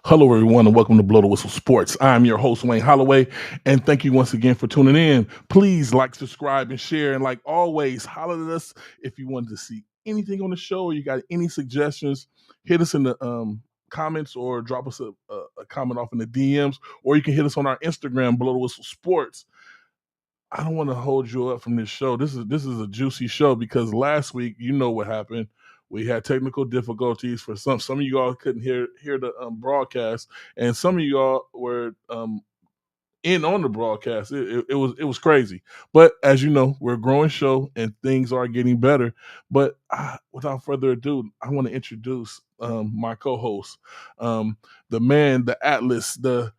Hello, everyone, and welcome to Blow the Whistle Sports. I'm your host, Wayne Holloway, and thank you once again for tuning in. Please like, subscribe, and share. And like always, holler at us if you wanted to see anything on the show or you got any suggestions. Hit us in the comments or drop us a comment off in the DMs, or you can hit us on our Instagram, Blow the Whistle Sports. I don't want to hold you up from this show. This is a juicy show because last week, you know what happened. We had technical difficulties for some of you all couldn't hear the broadcast, and some of you all were in on the broadcast. It was crazy, but as you know, we're a growing show and things are getting better. But without further ado, I want to introduce my co-host, the man, the Atlas, the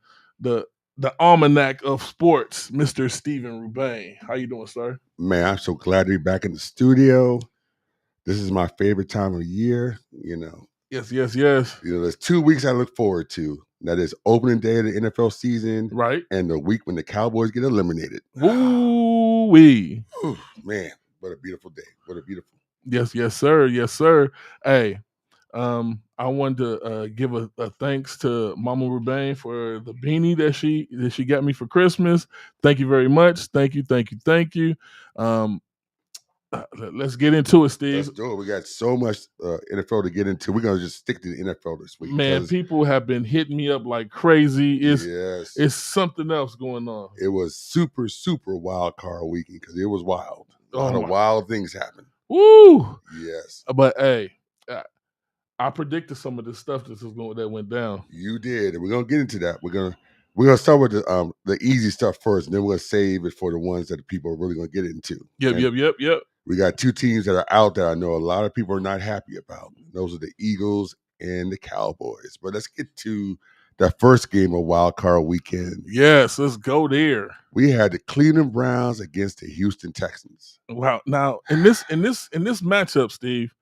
the almanac of sports, Mr. Steven Rubain. How you doing, sir? Man, I'm so glad to be back in the studio. This is my favorite time of year. Yes. There's 2 weeks I look forward to. That is opening day of the NFL season, Right. and the week when the Cowboys get eliminated. Woo wee. Man, what a beautiful day! What a beautiful. Yes, sir. Yes, sir. Hey, I wanted to give a thanks to Mama Rubain for the beanie that she got me for Christmas. Thank you very much. Thank you. Um, let's get into it, Steve. Let's do it. We got so much NFL to get into. We're gonna just stick to the NFL this week. Man, people have been hitting me up like crazy. Yes, It's something else going on. it was super wild card weekend because it was wild. A lot Oh of wild things happened. Woo! Yes, But hey, I predicted some of the stuff that went down. you did, and we're gonna get into that. We're gonna start with the easy stuff first, and then we're gonna save it for the ones that the people are really gonna get into. Yep. We got two teams that are out there I know a lot of people are not happy about. Those are the Eagles and the Cowboys. But let's get to that first game of Wild Card Weekend. Yes, let's go there. We had the Cleveland Browns against the Houston Texans. Wow. Now in this matchup, Steve,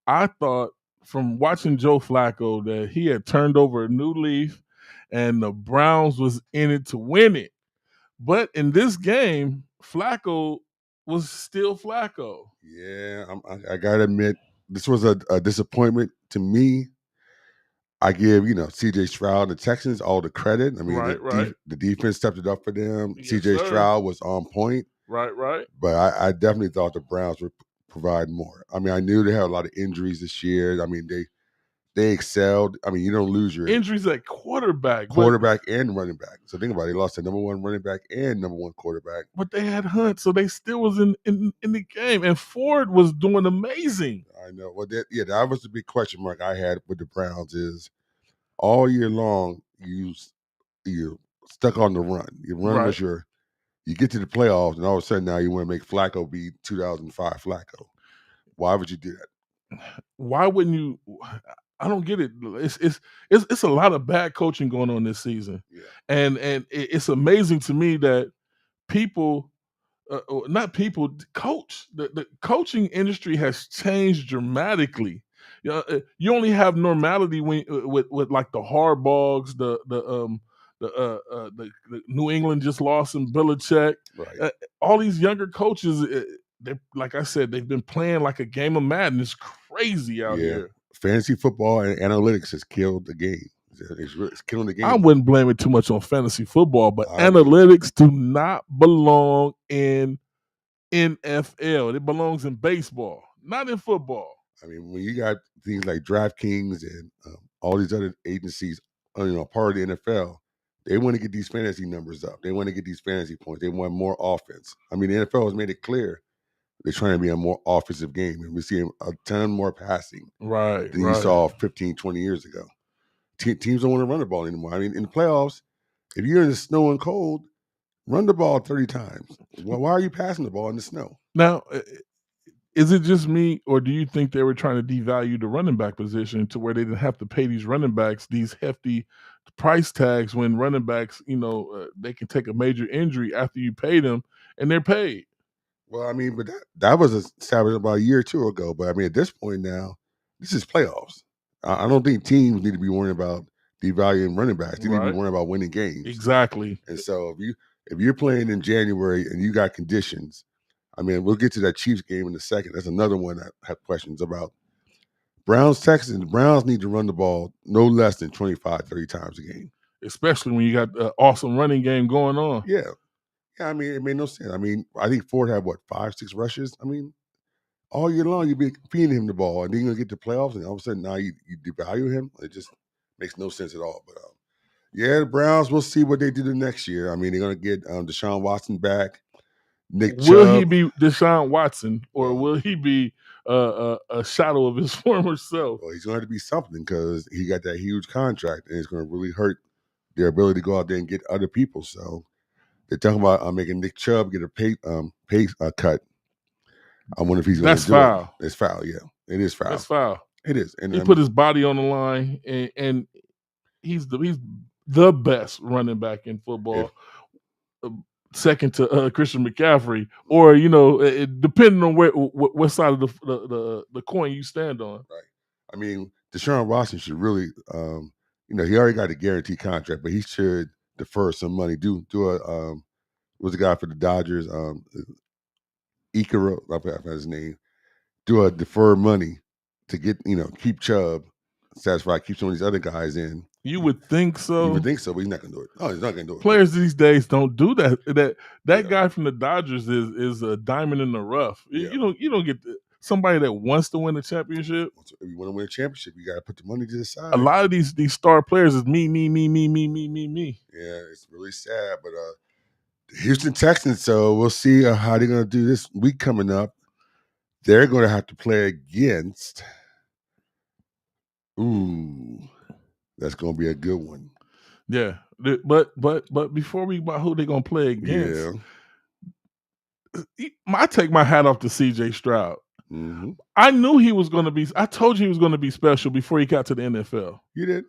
I thought from watching Joe Flacco that he had turned over a new leaf and the Browns was in it to win it. But in this game, Flacco was still Flacco. Yeah, I gotta admit, this was a disappointment to me. I give C.J. Stroud and the Texans all the credit. I mean, Right. The defense stepped it up for them. Yes, C.J. sir. Stroud was on point. Right. But I definitely thought the Browns would provide more. I mean, I knew they had a lot of injuries this year. I mean, they excelled. I mean, you don't lose your Injuries at quarterback and running back. So think about it. They lost their number one running back and number one quarterback. but they had Hunt, so they still was in the game. And Ford was doing amazing. I know. Well, that was the big question mark I had with the Browns is all year long you stuck on the run. Your run was you get to the playoffs and all of a sudden now you want to make Flacco be 2005 Flacco. Why would you do that? Why wouldn't you? I don't get it. It's a lot of bad coaching going on this season, and it's amazing to me that people, not people, coach. The coaching industry has changed dramatically. You only have normality when with like the Hardbogs, the New England just lost in Belichick. Right. All these younger coaches, they like I said, they've been playing like a game of Madden. It's crazy out here. Fantasy football and analytics has killed the game. It's killing the game. I wouldn't blame it too much on fantasy football, but analytics do not belong in NFL. It belongs in baseball, not in football. I mean, when you got things like DraftKings and all these other agencies, part of the NFL, they want to get these fantasy numbers up. They want to get these fantasy points. They want more offense. I mean, the NFL has made it clear they're trying to be a more offensive game, and we're seeing a ton more passing than you saw 15, 20 years ago. Teams don't want to run the ball anymore. I mean, in the playoffs, if you're in the snow and cold, run the ball 30 times. Well, why are you passing the ball in the snow? Now, is it just me, or do you think they were trying to devalue the running back position to where they didn't have to pay these running backs these hefty price tags when running backs, they can take a major injury after you pay them and they're paid? Well, I mean, but that was established about a year or two ago. But I mean, at this point now, this is playoffs. I don't think teams need to be worrying about devaluing running backs. They need to be worrying about winning games. Exactly. And so if you're playing in January and you got conditions, I mean, we'll get to that Chiefs game in a second. That's another one I have questions about. Browns need to run the ball no less than 25, 30 times a game. Especially when you got an awesome running game going on. Yeah. Yeah, I mean, it made no sense. I mean, I think Ford had, 5, 6 rushes? I mean, all year long, you've been feeding him the ball, and then you're going to get to playoffs, and all of a sudden now you devalue him. It just makes no sense at all. But yeah, the Browns, we'll see what they do the next year. I mean, they're going to get Deshaun Watson back, Nick Will he Chubb. be Deshaun Watson, or Well, will he be a shadow of his former self? Well, he's going to have to be something because he got that huge contract, and it's going to really hurt their ability to go out there and get other people. So they're talking about making Nick Chubb get a pay cut. I wonder if he's going to do foul. it. It's foul, yeah. It is foul. That's foul. It is. And he put his body on the line, and he's the best running back in football. Second to Christian McCaffrey, or depending on what side of the coin you stand on. Right. I mean, Deshaun Watson should really, he already got a guaranteed contract, but he should defer some money. Do a was the guy for the Dodgers, Ikaro, I forgot his name. Do a defer money to get keep Chubb satisfied, keep some of these other guys in. You would think so. You would think so, but he's not going to do it. Oh, he's not going to do it. Players these days don't do that. That guy from the Dodgers is a diamond in the rough. Yeah. You don't get somebody that wants to win a championship. If you want to win a championship, you got to put the money to the side. A lot of these star players is me. Yeah, it's really sad, but the Houston Texans. So we'll see how they're going to do this week coming up. They're going to have to play against. Ooh, that's going to be a good one. Yeah, but before about who they're going to play against, I take my hat off to C.J. Stroud. Mm-hmm. I knew he was going to be. I told you he was going to be special before he got to the NFL. You did,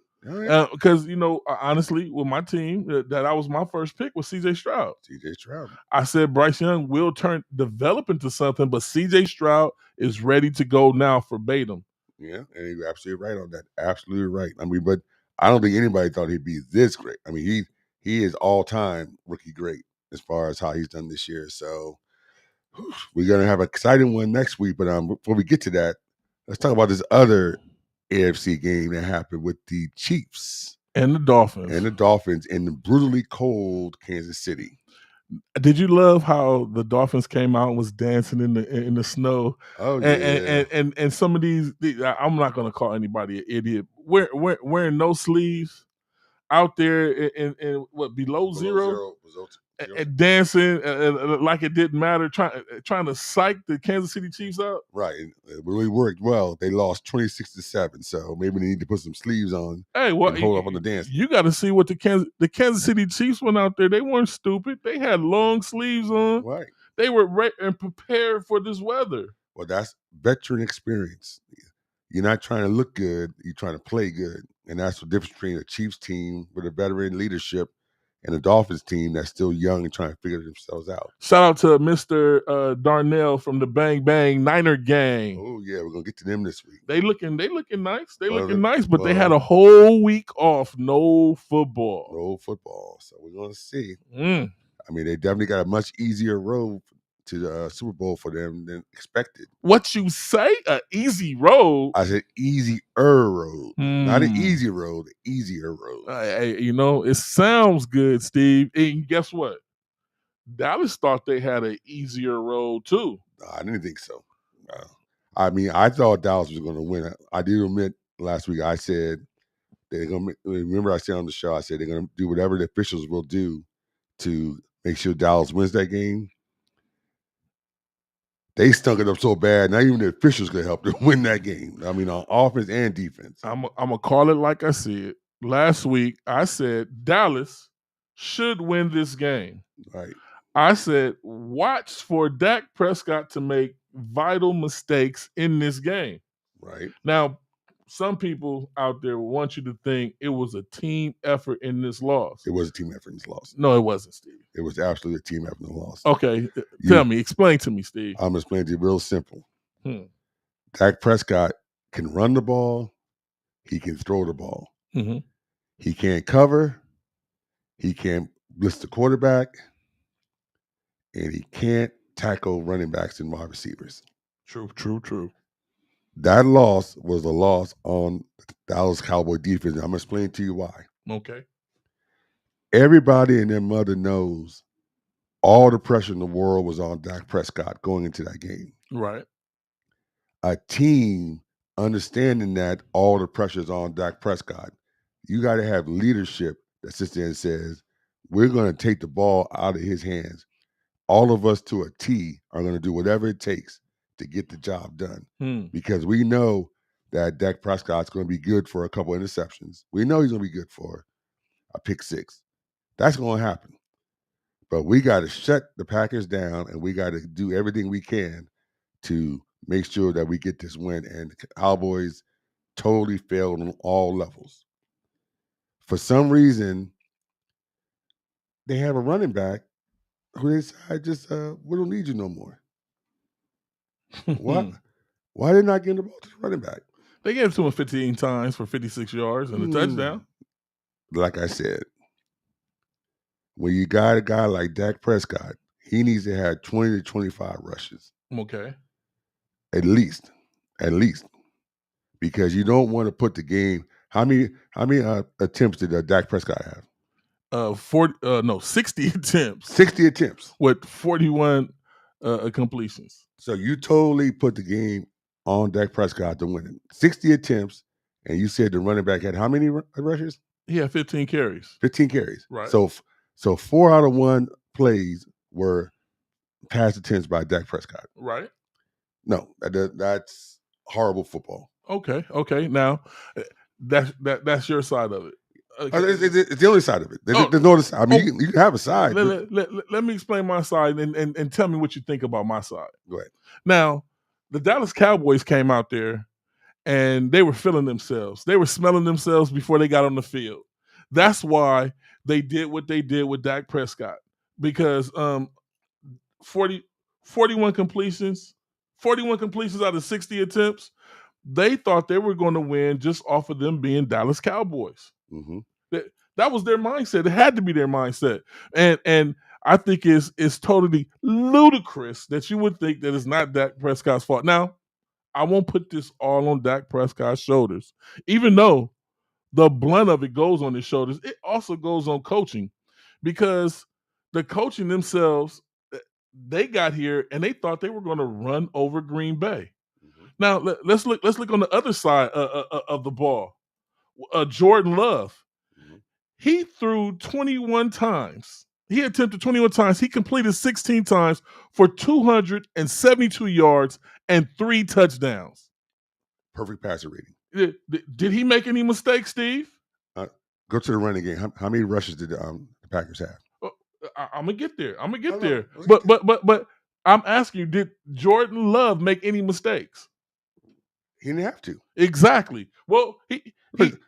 because honestly, with my team, that was my first pick was C.J. Stroud. C.J. Stroud. I said Bryce Young will develop into something, but C.J. Stroud is ready to go now verbatim. Yeah, and you're absolutely right on that. Absolutely right. I mean, but I don't think anybody thought he'd be this great. I mean, he is all-time rookie great as far as how he's done this year. So we're going to have an exciting one next week. But before we get to that, let's talk about this other AFC game that happened with the Chiefs and the Dolphins in the brutally cold Kansas City. Did you love how the Dolphins came out and was dancing in the snow? Oh yeah, and some of these I'm not going to call anybody an idiot. Wearing no sleeves out there in what below zero and dancing like it didn't matter, trying to psych the Kansas City Chiefs out. Right, it really worked well. They lost 26-7, so maybe they need to put some sleeves on. Hey, well, and hold up on the dance. You got to see what the Kansas City Chiefs went out there. They weren't stupid. They had long sleeves on. Right, they were ready and prepared for this weather. Well, that's veteran experience. You're not trying to look good. You're trying to play good, and that's the difference between a Chiefs team with a veteran leadership and a Dolphins team that's still young and trying to figure themselves out. Shout out to Mr. Darnell from the Bang Bang Niner Gang. Oh yeah, we're gonna get to them this week. They looking nice. Looking nice, but they had a whole week off, no football. So we're gonna see. I mean, they definitely got a much easier road to the Super Bowl for them than expected. What you say? An easy road? I said easier road, not an easy road, easier road. Hey, it sounds good, Steve. And guess what? Dallas thought they had an easier road too. I didn't think so. I mean, I thought Dallas was going to win. I did admit last week. I said they're going to. Remember, I said on the show, I said they're going to do whatever the officials will do to make sure Dallas wins that game. They stunk it up so bad. Not even the officials could help them win that game. I mean, on offense and defense. I'm gonna call it like I said last week. I said Dallas should win this game. Right. I said watch for Dak Prescott to make vital mistakes in this game. Right. Now, some people out there want you to think it was a team effort in this loss. It was a team effort in this loss. No, it wasn't, Steve. It was absolutely a team effort in the loss. Okay. Tell me. Explain to me, Steve. I'm explaining to you real simple. Dak Prescott can run the ball. He can throw the ball. Mm-hmm. He can't cover. He can't blitz the quarterback. And he can't tackle running backs and wide receivers. True. That loss was a loss on the Dallas Cowboy defense. I'm going to explain to you why. Okay. Everybody and their mother knows all the pressure in the world was on Dak Prescott going into that game. Right. A team understanding that all the pressure is on Dak Prescott, you got to have leadership that sits there and says, we're going to take the ball out of his hands. All of us to a T are going to do whatever it takes to get the job done because we know that Dak Prescott's going to be good for a couple interceptions. We know he's going to be good for a pick six. That's going to happen. But we got to shut the Packers down, and we got to do everything we can to make sure that we get this win. And the Cowboys totally failed on all levels. For some reason, they have a running back who they decide just we don't need you no more. What? Why did not give the ball to the running back? They gave it to him 15 times for 56 yards and a touchdown. Like I said, when you got a guy like Dak Prescott, he needs to have 20 to 25 rushes. Okay. At least. Because you don't want to put the game. How many attempts did Dak Prescott have? 60 attempts. 60 attempts. With 41 completions. So you totally put the game on Dak Prescott to win it. 60 attempts, and you said the running back had how many rushes? He had 15 carries. 15 carries. Right. So 4 out of 1 plays were pass attempts by Dak Prescott. Right. No, that's horrible football. Okay. Now, that's your side of it. Okay. It's the only side of it. There's no other side. I mean, you can have a side. Let me explain my side and tell me what you think about my side. Go ahead. Now, the Dallas Cowboys came out there and they were feeling themselves. They were smelling themselves before they got on the field. That's why they did what they did with Dak Prescott. Because 41 completions out of 60 attempts, they thought they were going to win just off of them being Dallas Cowboys. Mm-hmm. That was their mindset. It had to be their mindset. And I think it's totally ludicrous that you would think that it's not Dak Prescott's fault. Now, I won't put this all on Dak Prescott's shoulders. Even though the blunt of it goes on his shoulders, it also goes on coaching. Because the coaching themselves, they got here and they thought they were going to run over Green Bay. Mm-hmm. Now, let's look on the other side of the ball. Jordan Love. Mm-hmm. He threw 21 times. He attempted 21 times. He completed 16 times for 272 yards and 3 touchdowns. Perfect passer rating. Did he make any mistakes, Steve? Go to the running game. How many rushes did the Packers have? I'm gonna get there. But I'm asking you, did Jordan Love make any mistakes? He didn't have to. Exactly. Well,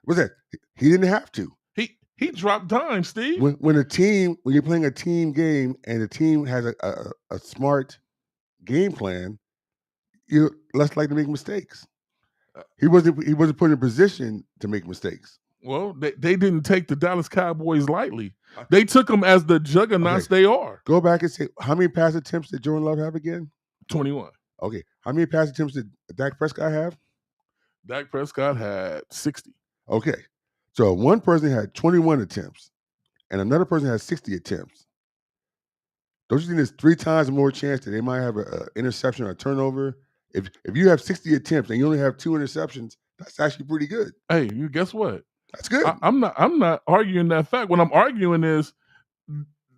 what's that? He didn't have to. He dropped dimes, Steve. When you're playing a team game and the team has a smart game plan, you're less likely to make mistakes. He wasn't put in a position to make mistakes. Well, they didn't take the Dallas Cowboys lightly. They took them as the juggernauts they are. Go back and say, how many pass attempts did Jordan Love have again? 21. Okay. How many pass attempts did Dak Prescott have? Dak Prescott had 60. Okay. So one person had 21 attempts and another person had 60 attempts. Don't you think there's 3 times more chance that they might have an interception or a turnover? If you have 60 attempts and you only have 2 interceptions, that's actually pretty good. Hey, you guess what? That's good. I'm not arguing that fact. What I'm arguing is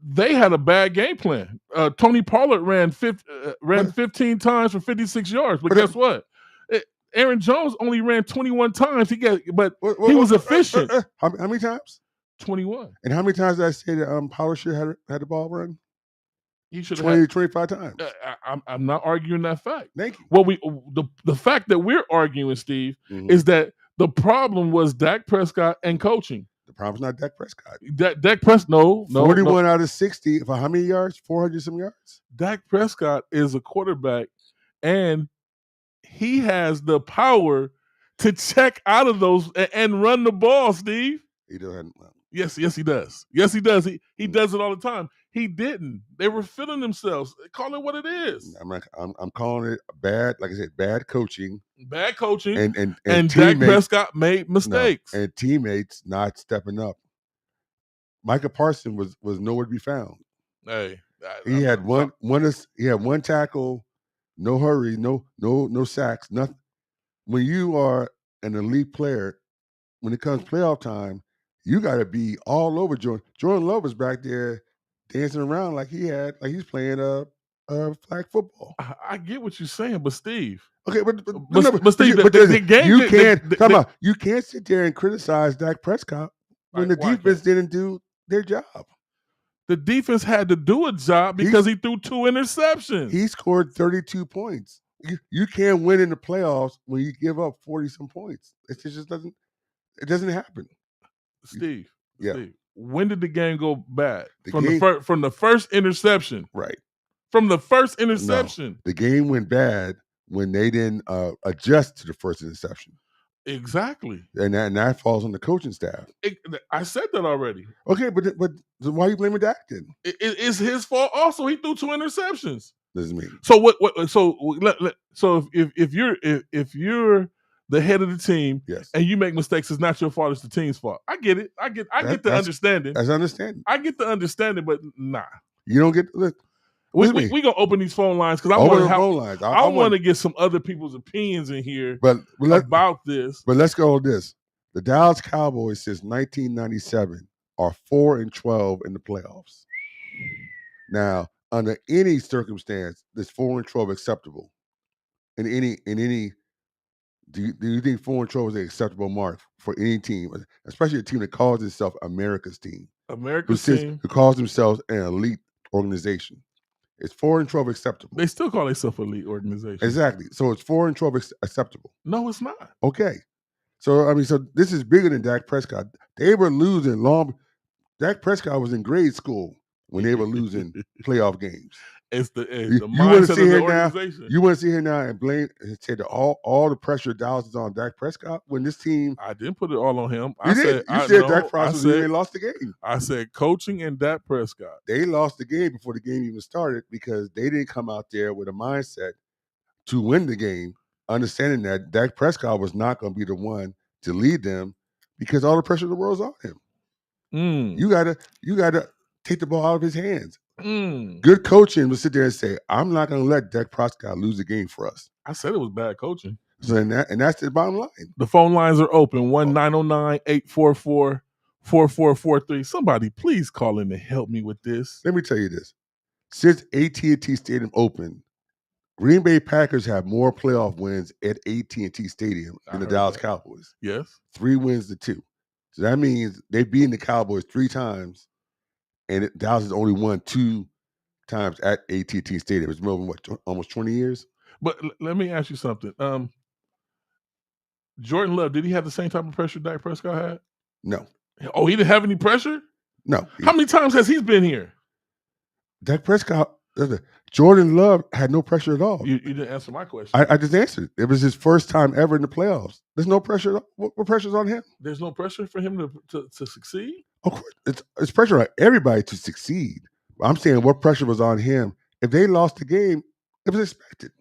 they had a bad game plan. Tony Pollard ran 15 times for 56 yards, but guess what? Aaron Jones only ran 21 times. He was efficient. How many times? 21. And how many times did I say that Pollard should have had the ball run? He should have 20 to 25 times. I'm not arguing that fact. Thank you. Well, the fact that we're arguing, Steve, is that the problem was Dak Prescott and coaching. The problem's not Dak Prescott. Dak Prescott, no. 41 out of 60 for how many yards? 400 some yards? Dak Prescott is a quarterback, and he has the power to check out of those and run the ball, Steve. He doesn't. Yes, he does. Yes, he does. He does it all the time. He didn't. They were feeling themselves. Call it what it is. I'm calling it bad. Like I said, bad coaching. Bad coaching. And Dak Prescott made mistakes. And teammates not stepping up. Micah Parsons was nowhere to be found. Hey, he had one tackle, no hurry, no sacks, nothing. When you are an elite player, when it comes playoff time, you got to be all over Jordan. Jordan Love was back there dancing around like he's playing flag football. I get what you're saying, but Steve. Okay, but Steve, the game. You can't sit there and criticize Dak Prescott when the defense didn't do their job. The defense had to do a job because he threw 2 interceptions. He scored 32 points. You can't win in the playoffs when you give up 40-some points. It just doesn't. It doesn't happen. Steve. Yeah. Steve, when did the game go bad? From the first interception. Right. From the first interception. No, the game went bad when they didn't adjust to the first interception. Exactly. And that falls on the coaching staff. I said that already. Okay, but why are you blaming Dak then? It's his fault also. He threw 2 interceptions. Doesn't mean. So so if you're the head of the team, yes, and you make mistakes, it's not your fault, it's the team's fault. I get it. I get the understanding. That's understanding. I get the understanding, but nah. You don't get we gonna open these phone lines because I want to get some other people's opinions in here about this. But let's go with this. The Dallas Cowboys since 1997 are 4-12 in the playoffs. Now, under any circumstance, is 4-12 acceptable? In any, do you think 4-12 is an acceptable mark for any team, especially a team that calls itself America's team? Who calls themselves an elite organization. It's 4-12 acceptable. They still call themselves elite organization. Exactly. So it's 4-12 acceptable. No, it's not. Okay. So this is bigger than Dak Prescott. They were losing long. Dak Prescott was in grade school when they were losing playoff games. It's the mindset of the organization. You want to sit here now and blame and say that all the pressure Dallas is on Dak Prescott when this team. I didn't put it all on him. You said Dak Prescott they lost the game. I said coaching and Dak Prescott. They lost the game before the game even started because they didn't come out there with a mindset to win the game, understanding that Dak Prescott was not going to be the one to lead them because all the pressure of the world's on him. You gotta take the ball out of his hands. Good coaching will sit there and say, I'm not going to let Dak Prescott lose the game for us. I said it was bad coaching. So and that's the bottom line. The phone lines are open, 1-909-844-4443. Somebody please call in and help me with this. Let me tell you this. Since AT&T Stadium opened, Green Bay Packers have more playoff wins at AT&T Stadium than the Dallas Cowboys. Yes. 3 wins to 2. So that means they've beaten the Cowboys 3 times. And Dallas has only won 2 times at AT&T Stadium. It's been over almost 20 years. But let me ask you something. Jordan Love, did he have the same type of pressure Dak Prescott had? No. Oh, he didn't have any pressure? No. How many times has he been here? Dak Prescott, Jordan Love had no pressure at all. You didn't answer my question. I just answered. It was his first time ever in the playoffs. There's no pressure. What pressure's on him? There's no pressure for him to succeed? Of course, it's pressure on everybody to succeed. I'm saying what pressure was on him. If they lost the game, it was expected.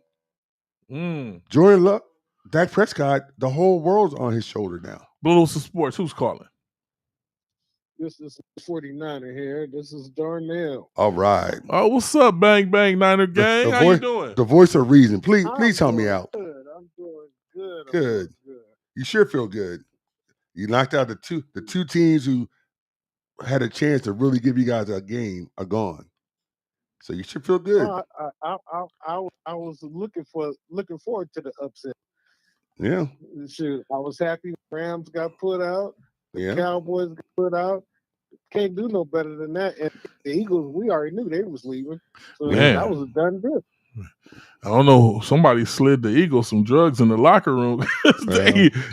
Jordan Love, Dak Prescott, the whole world's on his shoulder now. Blue Sports, who's calling? This is 49er here. This is Darnell. All right. Oh, what's up, Bang Bang Niner Gang? How you doing? The voice of reason. Please help me out. Good. I'm doing good. Good. You sure feel good. You knocked out the two teams who had a chance to really give you guys a game are gone. So you should feel good. I was looking forward to the upset. Yeah. Shoot, I was happy Rams got put out. The Cowboys got put out. Can't do no better than that. And the Eagles, we already knew they was leaving. So that was a done deal. I don't know. Somebody slid the Eagles some drugs in the locker room.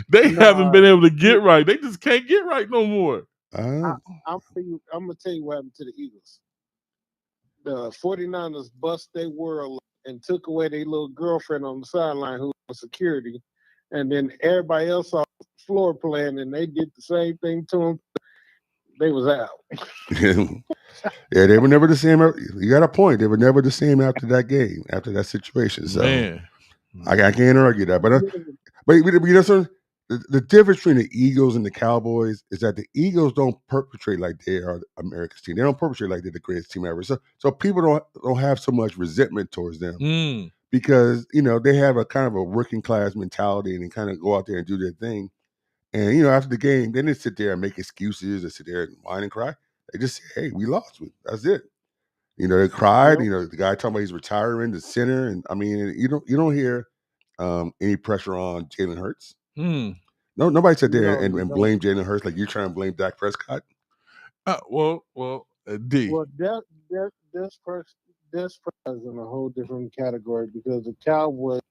they haven't been able to get right. They just can't get right no more. I'm gonna tell you what happened to the Eagles. The 49ers bust their world and took away their little girlfriend on the sideline who was security, and then everybody else off the floor playing, and they did the same thing to them. they was out. Yeah, they were never the same. You got a point. They were never the same after that game, after that situation. So I can't argue that. But you know something? The difference between the Eagles and the Cowboys is that the Eagles don't perpetrate like they are America's team. They don't perpetrate like they're the greatest team ever. So people don't have so much resentment towards them because they have a kind of a working class mentality and they kind of go out there and do their thing. And after the game, they didn't sit there and make excuses or sit there and whine and cry. They just say, "Hey, we lost. That's it." They cried. The guy talking about he's retiring, the center, and I mean, you don't hear any pressure on Jalen Hurts. No, nobody sat there and blamed Jalen Hurts like you're trying to blame Dak Prescott. D. Well, this person is in a whole different category because the Cowboys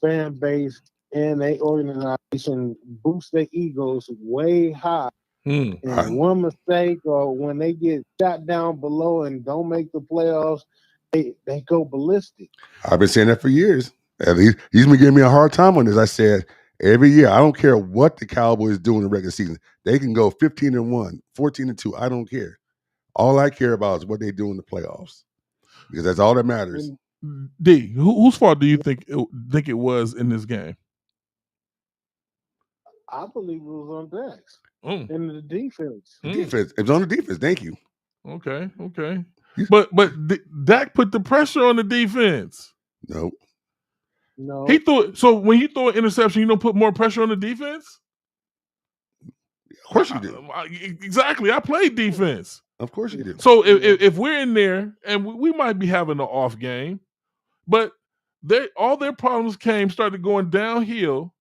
fan base and they organization boost their egos way high. And one mistake or when they get shot down below and don't make the playoffs, they go ballistic. I've been saying that for years. He's been giving me a hard time on this. I said every year, I don't care what the Cowboys do in the regular season. They can go 15-1, 14-2. I don't care. All I care about is what they do in the playoffs because that's all that matters. D, whose fault do you think it was in this game? I believe it was on Dak's. And the defense. Defense. It was on the defense. Thank you. Okay. But Dak put the pressure on the defense. Nope. No. He threw. So when you throw an interception, you don't put more pressure on the defense? Of course you do. Exactly. I played defense. Of course you do. So if we're in there and we might be having an off game, but all their problems started going downhill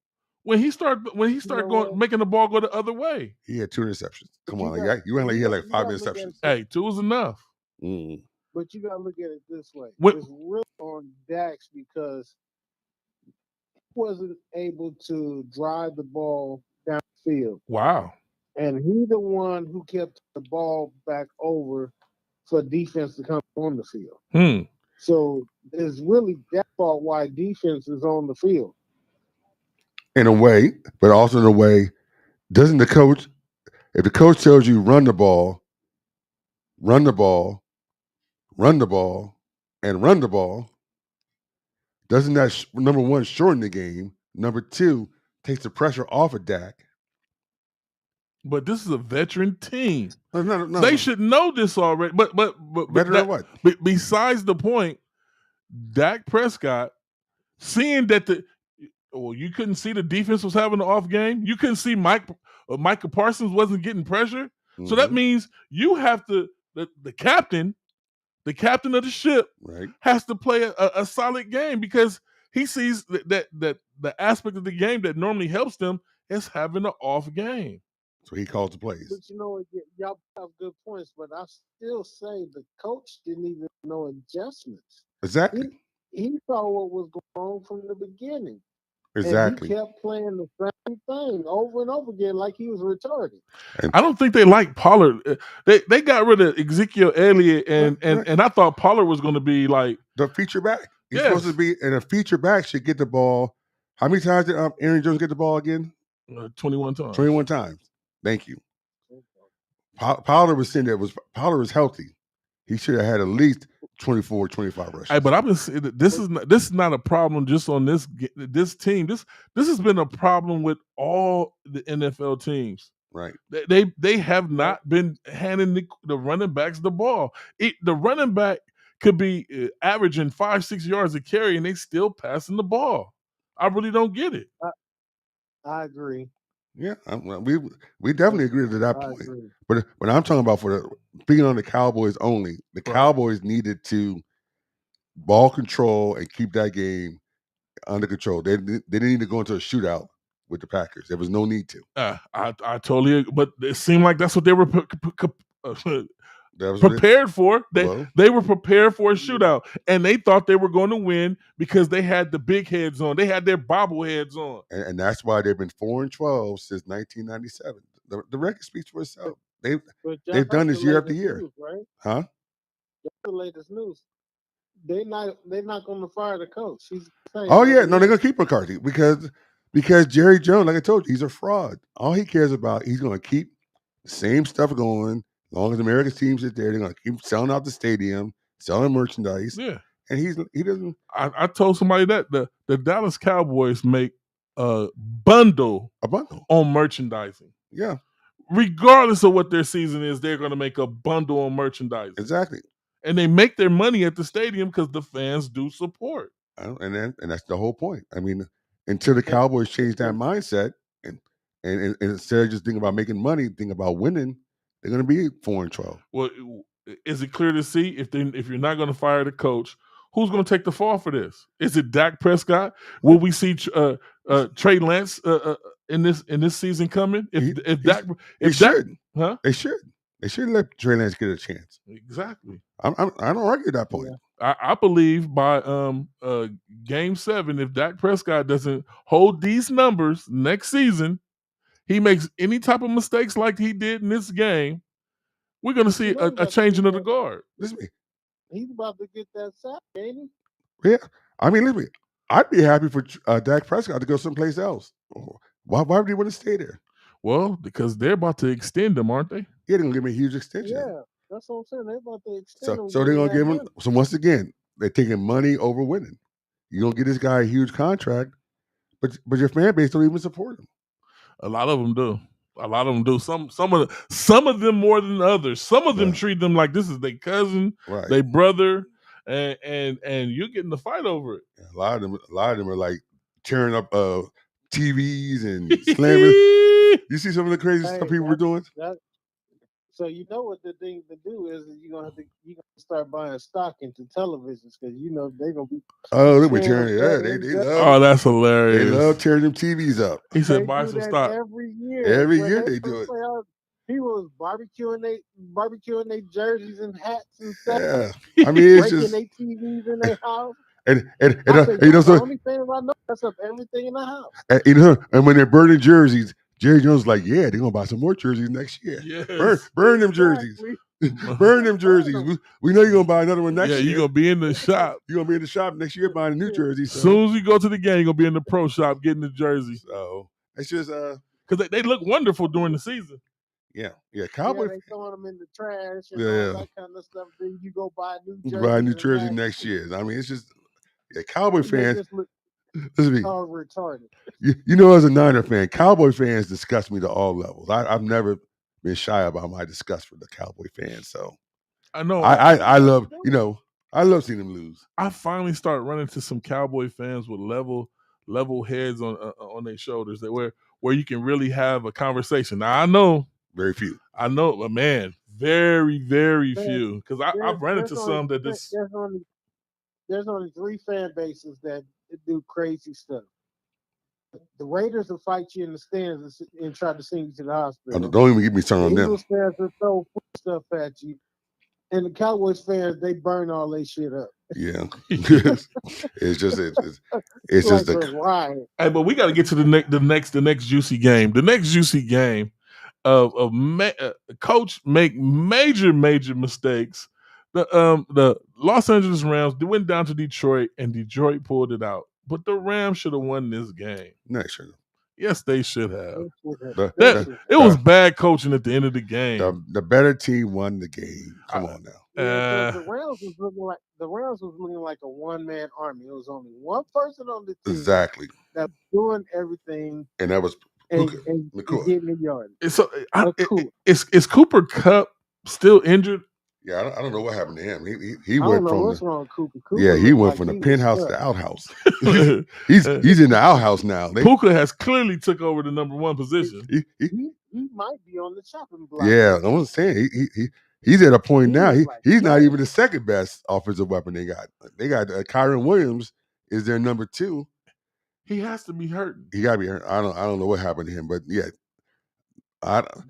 when he started making the ball go the other way. He had 2 interceptions. Come on, you ain't like he had like 5 interceptions. Hey, 2 was enough. But you gotta look at it this way. It's really on Dax because he wasn't able to drive the ball downfield. Wow. And he's the one who kept the ball back over for defense to come on the field. So it's really that fault why defense is on the field. In a way, but also in a way, doesn't the coach, if the coach tells you run the ball, and run the ball, doesn't that, number one, shorten the game? Number 2, takes the pressure off of Dak. But this is a veteran team. No. They should know this already. But veteran what? Besides the point, Dak Prescott, seeing that you couldn't see the defense was having an off game. You couldn't see Micah Parsons wasn't getting pressure. So that means you have to the captain of the ship has to play a solid game because he sees that the aspect of the game that normally helps them is having an off game. So he calls the plays. But y'all have good points, but I still say the coach didn't even know adjustments. Exactly. He saw what was going on from the beginning. Exactly. And he kept playing the same thing over and over again like he was retarded. I don't think they like Pollard. They got rid of Ezekiel Elliott, and I thought Pollard was going to be like the feature back. He's supposed to be, and a feature back should get the ball. How many times did Aaron Jones get the ball again? 21 times. 21 times. Thank you. Pollard was sitting there. Pollard was healthy. He should have had at least 24, 25 rushes. Hey, but I've been saying this is not a problem just on this team. This has been a problem with all the NFL teams. Right. They have not been handing the running backs the ball. The running back could be averaging 5-6 yards a carry, and they still passing the ball. I really don't get it. I agree. Yeah, we definitely agree to that point. But I'm talking about speaking on the Cowboys only, the Cowboys needed to ball control and keep that game under control. They didn't need to go into a shootout with the Packers. There was no need to. I totally agree, but it seemed like that's what they were prepared for. They were prepared for a shootout, and they thought they were going to win because they had the big heads on. They had their bobbleheads on, and that's why they've been 4-12 since 1997. The record speaks for itself. They've done this year after year, news, right? Huh? That's the latest news. They're not going to fire the coach. They're going to keep McCarthy because Jerry Jones, like I told you, he's a fraud. All he cares about, he's going to keep Same stuff going. As long as America's teams are there, they're gonna keep selling out the stadium, selling merchandise. Yeah. And he doesn't. I told somebody that the Dallas Cowboys make a bundle on merchandising. Yeah. Regardless of what their season is, they're going to make a bundle on merchandising. Exactly. And they make their money at the stadium because the fans do support. And that's the whole point. I mean, until the Cowboys change that mindset and instead of just thinking about making money, think about winning, they're going to be 4-12. Well, is it clear to see if you're not going to fire the coach, who's going to take the fall for this? Is it Dak Prescott? Will we see Trey Lance in this season coming? They should let Trey Lance get a chance. Exactly. I don't argue that point. I believe by Game 7, if Dak Prescott doesn't hold these numbers next season, he makes any type of mistakes like he did in this game, we're going to see a changing of the guard. Listen, he's about to get that sack, ain't he? Yeah. I mean, listen, I'd be happy for Dak Prescott to go someplace else. Why would he want to stay there? Well, because they're about to extend him, aren't they? Yeah, they're going to give him a huge extension. Yeah, that's what I'm saying. They're about to extend him. So they're going to give him. Money. So once again, they're taking money over winning. You're going to get this guy a huge contract, but your fan base don't even support him. A lot of them do. A lot of them do. Some of them more than others. Some of them treat them like this is their cousin, their brother, and you're getting the fight over it. Yeah, a lot of them are like tearing up TVs and slamming. You see some of the crazy stuff people were doing. So you know what the thing to do is you're gonna start buying stock into televisions because you know they're gonna be. Oh, they'll be tearing it. Yeah, they love. Oh, that's hilarious. They love tearing them TVs up. He said, "Buy some stock." Every year. Every year they do it. People was barbecuing their jerseys and hats and stuff. Yeah, I mean it's breaking their TVs in their house. And you know, so the only thing I know that's up everything in the house. And when they're burning jerseys, Jerry Jones is like, yeah, they're gonna buy some more jerseys next year. Yes. Burn them jerseys. Burn them jerseys. We know you're gonna buy another one next year. Yeah, you're gonna be in the shop. You're gonna be in the shop next year buying a new jersey. So. As soon as you go to the game, you're gonna be in the pro shop getting the jersey. So it's just because they look wonderful during the season. Yeah, Cowboy. Yeah, they throwing them in the trash and all that kind of stuff. Then you go buy a new jersey. Buy a new jersey next year. I mean, it's just Cowboy fans. Listen to me. Retarded. You know, as a Niner fan, Cowboy fans disgust me to all levels. I've never been shy about my disgust for the Cowboy fans. So I know I love I love seeing them lose. I finally start running to some Cowboy fans with level heads on their shoulders that where you can really have a conversation. Now I know very few. I know, but man, very very few. Because I've run into some that just there's only 3 fan bases that do crazy stuff. The Raiders will fight you in the stands and try to send you to the hospital. Don't even get me started on them. The Eagles fans will throw stuff at you. And the Cowboys fans, they burn all their shit up. Yeah. it's just like a riot. Hey, but we got to get to the next juicy game. The next juicy game coach make major mistakes. The Los Angeles Rams went down to Detroit and Detroit pulled it out. But the Rams should have won this game. No, they should have. Yes, they should have. It was bad coaching at the end of the game. The better team won the game. Come on now. Yeah, the Rams was looking like a one-man army. It was only one person on the team that was doing everything, and that was and getting the yard. Is Cooper Kupp still injured? Yeah, I don't know what happened to him. He went from what's wrong with Cooper. Yeah, he went from the penthouse to the outhouse. he's in the outhouse now. Puka has clearly took over the number 1 position. He might be on the chopping block. Yeah, I was saying he's at a point now. He's not even the second best offensive weapon they got. They got Kyron Williams is their number 2. He has to be hurt. He got to be hurt. I don't know what happened to him, but yeah,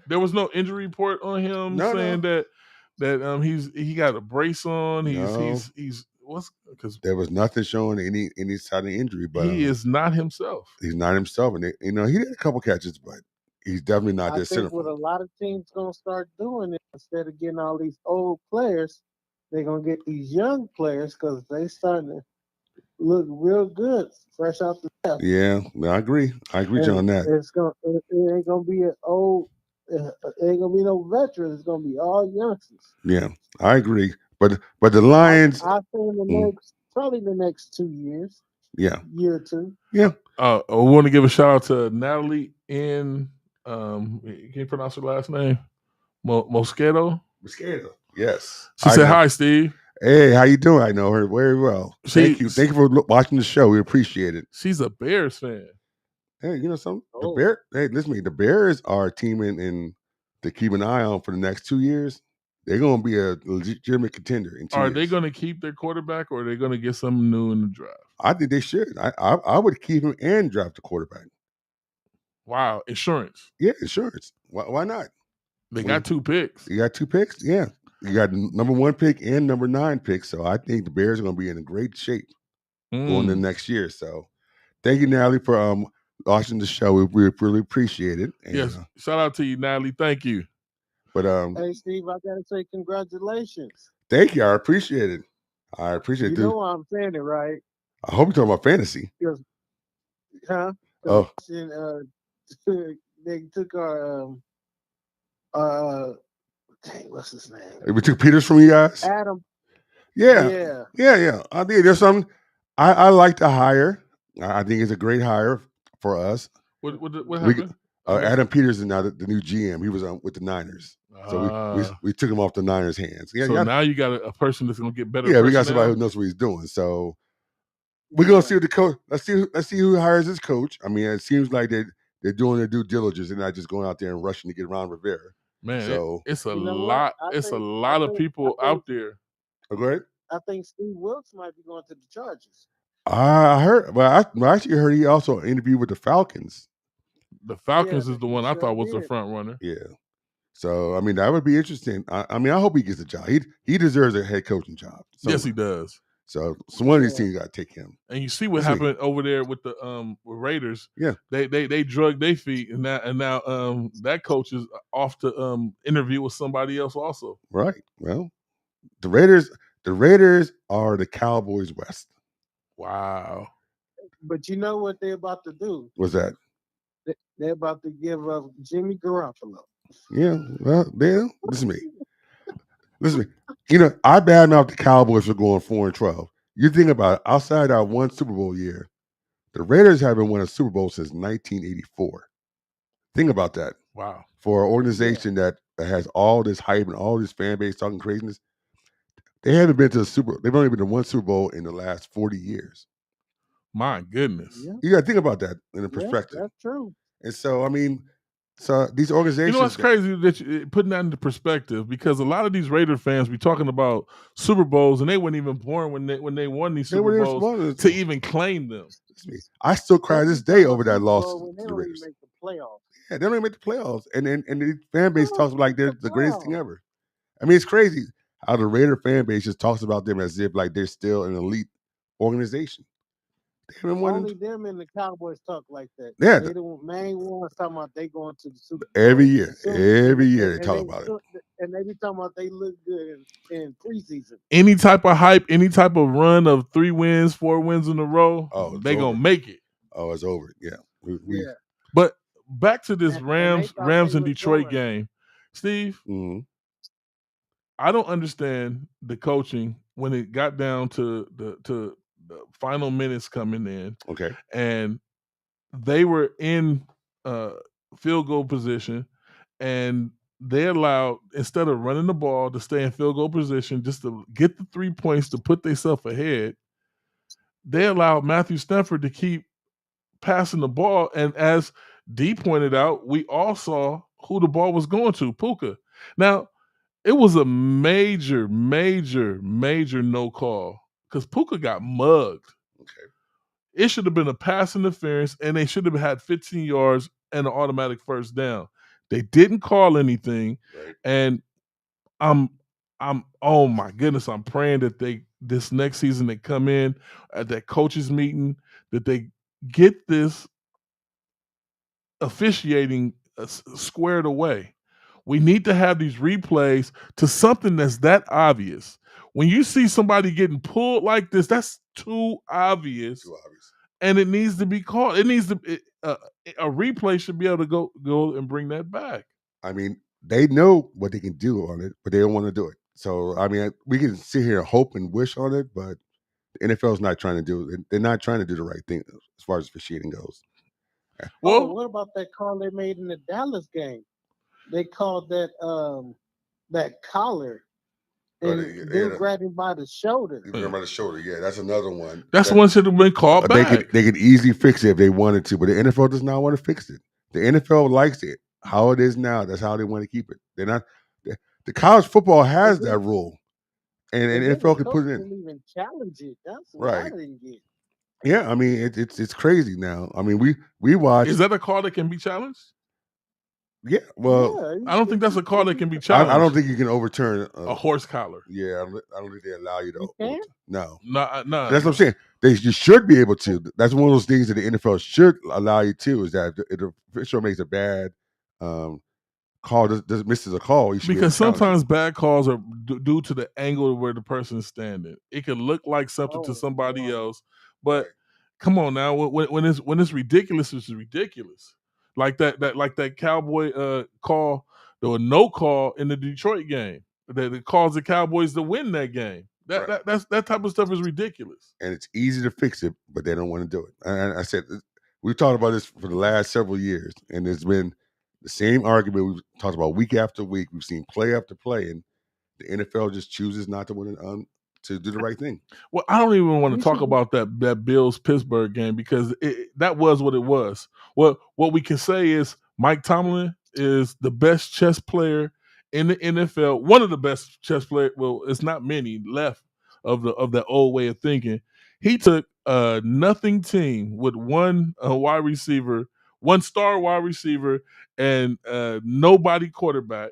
there was no injury report on him saying that he got a brace on. He's because there was nothing showing any sign of injury, but he is not himself. He's not himself, and he had a couple catches, but he's definitely not their center. I think what a lot of teams gonna start doing is instead of getting all these old players, they're gonna get these young players because they starting to look real good fresh out the draft. Yeah, I agree. I agree on that. It ain't gonna be an old. ain't gonna be no veterans. It's gonna be all youngsters. Yeah, I agree. But the Lions, I think probably the next 2 years, yeah, year or two. yeah. I want to give a shout out to Natalie in can you pronounce her last name? Mosquito. Mosquito. Yes, She said hi, Steve. Hey, how you doing? I know her very well. Thank you for watching the show. We appreciate it. She's a Bears fan. Hey, you know something? Hey, listen to me. The Bears are a team in to keep an eye on for the next 2 years. They're going to be a legitimate contender in 2 years. Are they going to keep their quarterback, or are they going to get something new in the draft? I think they should. I would keep him and draft a quarterback. Wow, insurance. Yeah, insurance. Why not? They got 2 picks. You got 2 picks? Yeah. You got number 1 pick and number 9 pick. So I think the Bears are going to be in a great shape going into next year. So thank you, Natalie, for watching the show. We really appreciate it. And, yes, shout out to you, Natalie. Thank you. But hey, Steve, I gotta say congratulations. Thank you. I appreciate it. I appreciate it. You know I'm saying it right. I hope you're talking about fantasy. Huh? Oh. They took our dang, what's his name? We took Peters from you guys? Adam. Yeah. I think there's something. I like the hire. I think it's a great hire for us. What happened? Adam Peters is now the new GM. He was with the Niners. So we took him off the Niners' hands. Yeah, so now you got a person that's going to get better. Yeah, we got somebody who knows what he's doing. So we're going to see what the coach. Let's see who hires his coach. I mean, it seems like they're doing their due diligence. They're not just going out there and rushing to get Ron Rivera. Man, so it's a lot. It's a lot of people out there. Go ahead. I think Steve Wilkes might be going to the Chargers. I heard. Well, I actually heard he also interviewed with the Falcons. The Falcons is the one I thought was the front runner. Yeah. So I mean, that would be interesting. I mean, I hope he gets a job. He deserves a head coaching job. Yes, he does. So one of these teams got to take him. And you see what happened over there with the Raiders. Yeah, they drug their feet, and now that coach is off to interview with somebody else also. Right. Well, the Raiders are the Cowboys West. Wow. But you know what they're about to do? What's that? They're about to give up Jimmy Garoppolo. Yeah. Well, listen to me. Listen to me. You know, I badmouth the Cowboys for going 4-12. You think about it, outside our one Super Bowl year, the Raiders haven't won a Super Bowl since 1984. Think about that. Wow. For an organization that has all this hype and all this fan base talking craziness, they haven't been to a Super Bowl. They've only been to one Super Bowl in the last 40 years. My goodness. Yeah. You got to think about that in a perspective. Yeah, that's true. And so, I mean, these organizations. You know, it's crazy that you're putting that into perspective, because a lot of these Raider fans be talking about Super Bowls, and they weren't even born when they won these Super Bowls to even claim them. I still cry this day over that loss to the the Raiders. Make the playoffs. Yeah, they don't even make the playoffs, and the fan base talks like they're the greatest thing ever. I mean, it's crazy how the Raider fan base just talks about them as if like they're still an elite organization. Only them and the Cowboys talk like that. Yeah, they the main ones talking about they going to the Super Bowl every year. Every year they talk about it, and they be talking about they look good in preseason. Any type of hype, any type of run of 3 wins, 4 wins in a row, they gonna make it. Oh, it's over. Yeah, yeah. But back to this Rams and Detroit game, Steve. Mm-hmm. I don't understand the coaching when it got down to the final minutes coming in. Okay. And they were in field goal position, and they allowed, instead of running the ball, to stay in field goal position just to get the 3 points to put themselves ahead. They allowed Matthew Stafford to keep passing the ball. And as D pointed out, we all saw who the ball was going to, Puka. Now, it was a major no call because Puka got mugged. Okay. It should have been a pass interference, and they should have had 15 yards and an automatic first down. They didn't call anything, right. And I'm oh my goodness, I'm praying that this next season they come in at that coaches meeting, that they get this officiating squared away. We need to have these replays to something that's that obvious. When you see somebody getting pulled like this, that's too obvious. And it needs to be called. It needs to a replay should be able to go and bring that back. I mean, they know what they can do on it, but they don't want to do it. So, I mean, we can sit here and hope and wish on it, but the NFL is not trying to do it. They're not trying to do the right thing as far as officiating goes. Well, what about that call they made in the Dallas game? They called that collar and then grabbed him by the shoulder. Grabbed him by the shoulder. Yeah, that's another one. That's one should have been called back. They could easily fix it if they wanted to, but the NFL does not want to fix it. The NFL likes it how it is now. That's how they want to keep it. They're not. The college football has that rule, and NFL can put it in. Didn't even challenge it. That's what I didn't get. Yeah, I mean it's crazy now. I mean we watch. Is that a call that can be challenged? Yeah, well, I don't think that's a call that can be challenged. I don't think you can overturn a horse collar. Yeah, I don't think they allow you to. No, no. That's what I'm saying. You should be able to. That's one of those things that the NFL should allow you to. Is that if the official makes a bad call, misses a call, you should because sometimes bad calls are due to the angle where the person is standing. It can look like something to somebody else, but come on now, when it's ridiculous, it's ridiculous. Like that Cowboy call, there was no call in the Detroit game that it caused the Cowboys to win that game. That type of stuff is ridiculous. And it's easy to fix it, but they don't want to do it. And I said we've talked about this for the last several years, and there's been the same argument we've talked about week after week. We've seen play after play, and the NFL just chooses not to win to do the right thing. Well, I don't even want to talk about that Bills-Pittsburgh game because that was what it was. What we can say is Mike Tomlin is the best chess player in the NFL. One of the best chess players. Well, it's not many left of that old way of thinking. He took a nothing team with one wide receiver, one star wide receiver, and nobody quarterback,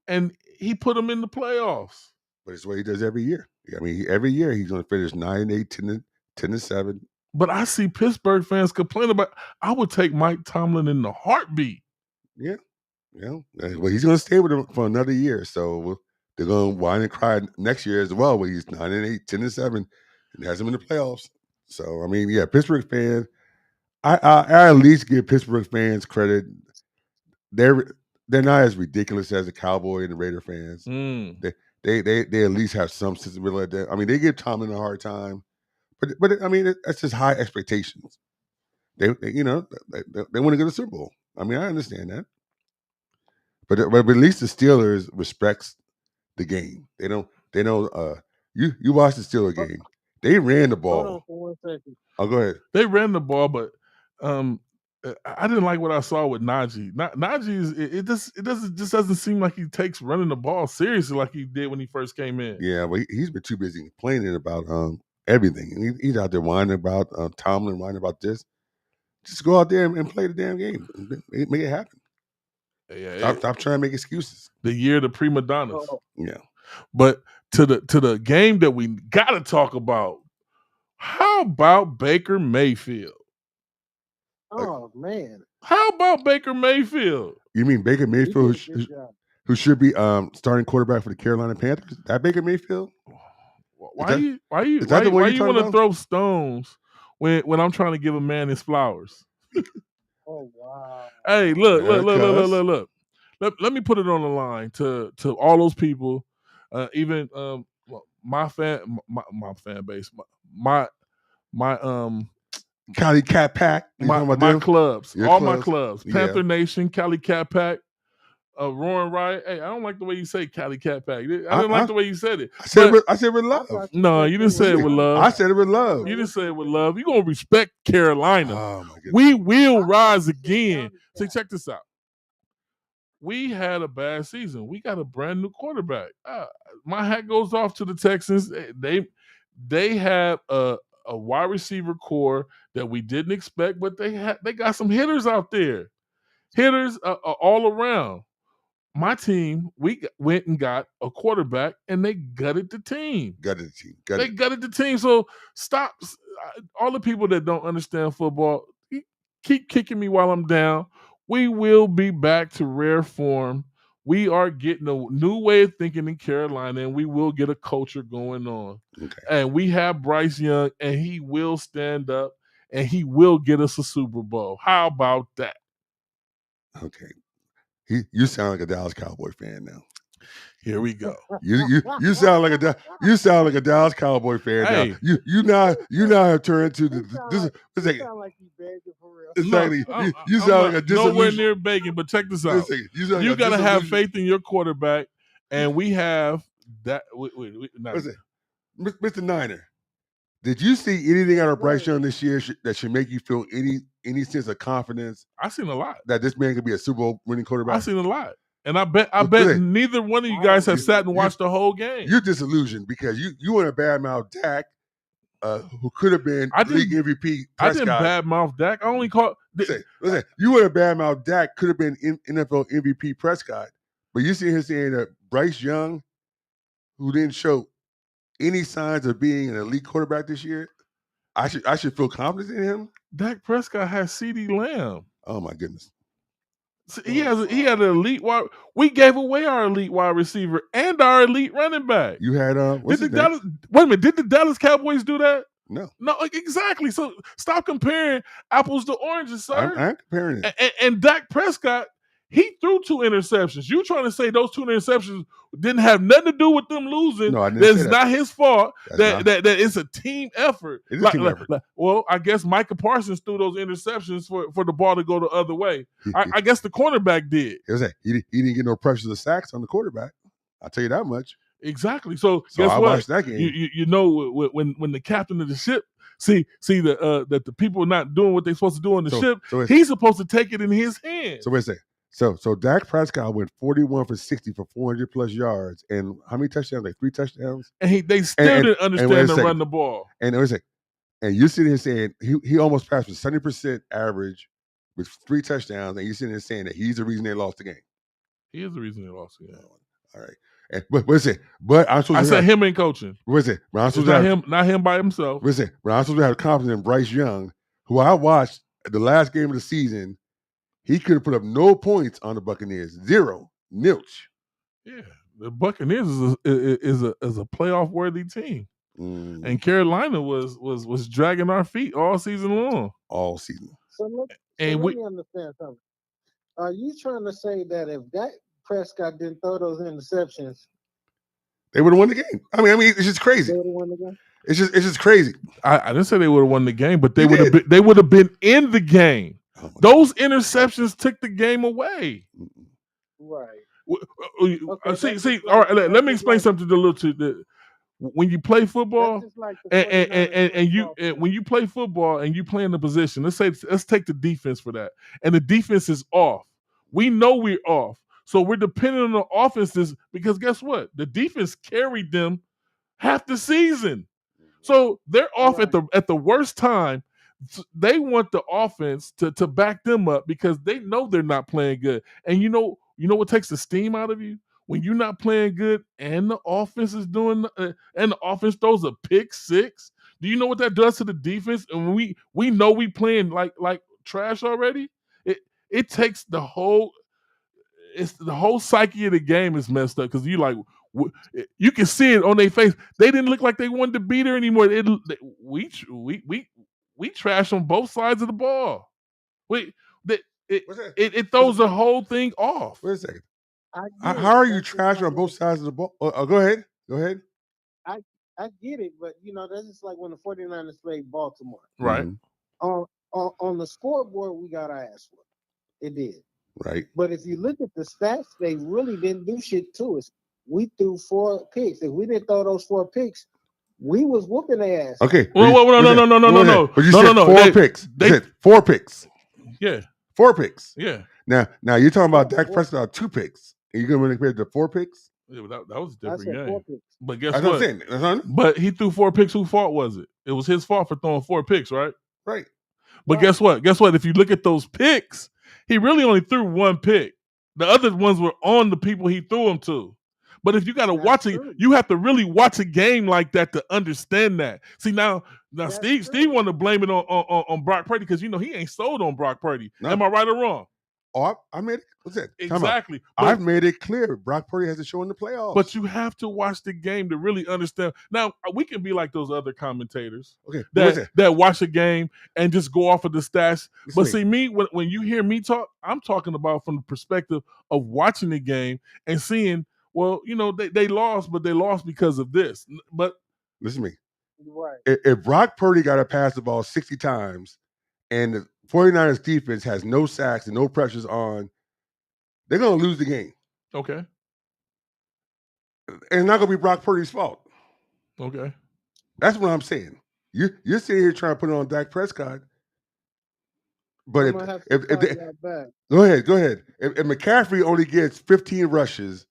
and he put them in the playoffs. But it's what he does every year. I mean, every year he's going to finish 9-8, 10-7. But I see Pittsburgh fans complain about. I would take Mike Tomlin in the heartbeat. Yeah, well, he's going to stay with them for another year, so they're going to whine and cry next year as well. When he's 9-8, 10-7, and has him in the playoffs. So I mean, yeah, Pittsburgh fans. I at least give Pittsburgh fans credit. They're not as ridiculous as the Cowboy and the Raider fans. They at least have some sense of reality. I mean, they give Tomlin a hard time, but I mean, that's just high expectations. They want to go to the Super Bowl. I mean, I understand that, but at least the Steelers respects the game. They don't. You watch the Steelers game. They ran the ball. Hold on for 1 second. Oh, go ahead. They ran the ball, but I didn't like what I saw with Najee. Najee it doesn't seem like he takes running the ball seriously like he did when he first came in. Yeah, but he's been too busy complaining about everything. And he's out there whining about Tomlin, whining about this. Just go out there and play the damn game. Make it happen. Yeah, stop trying to make excuses. The year of the prima donnas. Yeah. But to the game that we gotta talk about, how about Baker Mayfield? Oh man. How about Baker Mayfield? You mean Baker Mayfield who should be starting quarterback for the Carolina Panthers? That Baker Mayfield? Why you want to throw stones when I'm trying to give a man his flowers? Oh wow. Hey, look. Let me put it on the line to all those people, even my fan base, my Cali Cat Pack, my clubs, all my clubs, Yeah. Panther Nation, Cali Cat Pack, Roaring Riot. Hey, I don't like the way you say Cali Cat Pack. I didn't like the way you said it. I said with love. No, you didn't say it with love. I said it with love. You didn't say it with love. You're gonna respect Carolina. Oh, my goodness. We will rise again. So check this out. We had a bad season. We got a brand new quarterback. My hat goes off to the Texans. They have a wide receiver core that we didn't expect, but they got some hitters out there. Hitters all around. My team, we went and got a quarterback, and they gutted the team. Gutted the team. So stop. All the people that don't understand football, keep kicking me while I'm down. We will be back to rare form. We are getting a new way of thinking in Carolina, and we will get a culture going on. Okay. And we have Bryce Young, and he will stand up, and he will get us a Super Bowl. How about that? Okay. You sound like a Dallas Cowboy fan now. Here we go. You sound like a Dallas Cowboy fan Hey. now. You now have turned to You sound like you begging for real. Exactly. No, you sound like a nowhere disillusioned. near begging, but check this out. You like got to have faith in your quarterback, and we have that. Mr. Niner, did you see anything out of Bryce Young this year that should make you feel any sense of confidence? I seen a lot that this man could be a Super Bowl winning quarterback. I seen a lot, and I bet neither one of you guys have sat and watched the whole game. You're disillusioned because you want to badmouth Dak, who could have been league MVP. Prescott. I didn't badmouth Dak. I only called. Listen, you want to badmouth Dak, could have been NFL MVP Prescott, but you see him saying that Bryce Young, who didn't show any signs of being an elite quarterback this year, I should feel confident in him. Dak Prescott has CeeDee Lamb. Oh my goodness. He had an elite wide. We gave away our elite wide receiver and our elite running back. You had wait a minute, did the Dallas Cowboys do that? No, exactly. So stop comparing apples to oranges, sir. I'm comparing it. And Dak Prescott, he threw 2 interceptions. You trying to say those 2 interceptions didn't have nothing to do with them losing? No, I didn't say that. It's not his fault. That it's a team effort. It is a team effort. Well, I guess Micah Parsons threw those interceptions for the ball to go the other way. I guess the cornerback did. He didn't get no pressure to sacks on the quarterback. I'll tell you that much. Exactly. So guess I what? watched that game. You know when the captain of the ship see that the people are not doing what they're supposed to do on the ship, he's supposed to take it in his hands. So wait a second. So Dak Prescott went 41 for 60 for 400 plus yards, and how many touchdowns? Like 3 touchdowns. And they still didn't understand to run the ball. And you're sitting here saying he almost passed with 70% average with 3 touchdowns, and you're sitting here saying that he's the reason they lost the game. He is the reason they lost the game. All right. And, but listen, but I'm supposed I said him in coaching. Listen, not him by himself. Listen, but I'm supposed to have confidence in Bryce Young, who I watched the last game of the season. He could have put up no points on the Buccaneers. 0. Nilch. Yeah, the Buccaneers is a playoff worthy team, and Carolina was dragging our feet all season long. All season. So let me understand something. Are you trying to say that if Dak Prescott didn't throw those interceptions, they would have won the game? I mean, it's just crazy. They would have won the game. It's just crazy. I didn't say they would have won the game, but they would have been in the game. Those interceptions took the game away. Right. See. All right. Let me explain something when you play football, when you play football and you play in the position. Let's take the defense for that, and the defense is off. We know we're off, so we're dependent on the offenses because guess what? The defense carried them half the season, so they're off at the worst time. They want the offense to back them up because they know they're not playing good. And you know what takes the steam out of you? When you're not playing good and the offense is doing and the offense throws a pick 6. Do you know what that does to the defense? And we know we playing like trash already. It takes the whole psyche of the game is messed up because you can see it on their face. They didn't look like they wanted to beat her anymore. We trash on both sides of the ball. It throws the whole thing off. Wait a second. How are you trashing on both sides of the ball? Go ahead. I get it, but that's just like when the 49ers played Baltimore. Right. On the scoreboard, we got our ass whooped. It did. Right. But if you look at the stats, they really didn't do shit to us. We threw 4 picks. If we didn't throw those 4 picks, we was whooping their ass. Okay. No. But you said 4 picks. You said 4 picks. Yeah. 4 picks. Yeah. Now you're talking about Dak Prescott 2 picks. Are you going to compare it to 4 picks? Yeah, that was a different game. 4 picks. But guess what? That's what I'm saying. But he threw 4 picks. Whose fault was it? It was his fault for throwing 4 picks, right? Right. But guess what? If you look at those picks, he really only threw 1 pick. The other ones were on the people he threw them to. But if you got to watch it, you have to really watch a game like that to understand that. See, now Steve want to blame it on Brock Purdy because he ain't sold on Brock Purdy. No. Am I right or wrong? I made it. What's that? Exactly. I've made it clear. Brock Purdy has to show in the playoffs. But you have to watch the game to really understand. Now, we can be like those other commentators that watch a game and just go off of the stats. But see, me, when you hear me talk, I'm talking about from the perspective of watching the game and seeing, well, they lost, but they lost because of this. But listen to me. Right. If Brock Purdy got to pass the ball 60 times and the 49ers defense has no sacks and no pressures on, they're going to lose the game. Okay. And it's not going to be Brock Purdy's fault. Okay. That's what I'm saying. You're sitting here trying to put it on Dak Prescott. But go ahead. If McCaffrey only gets 15 rushes,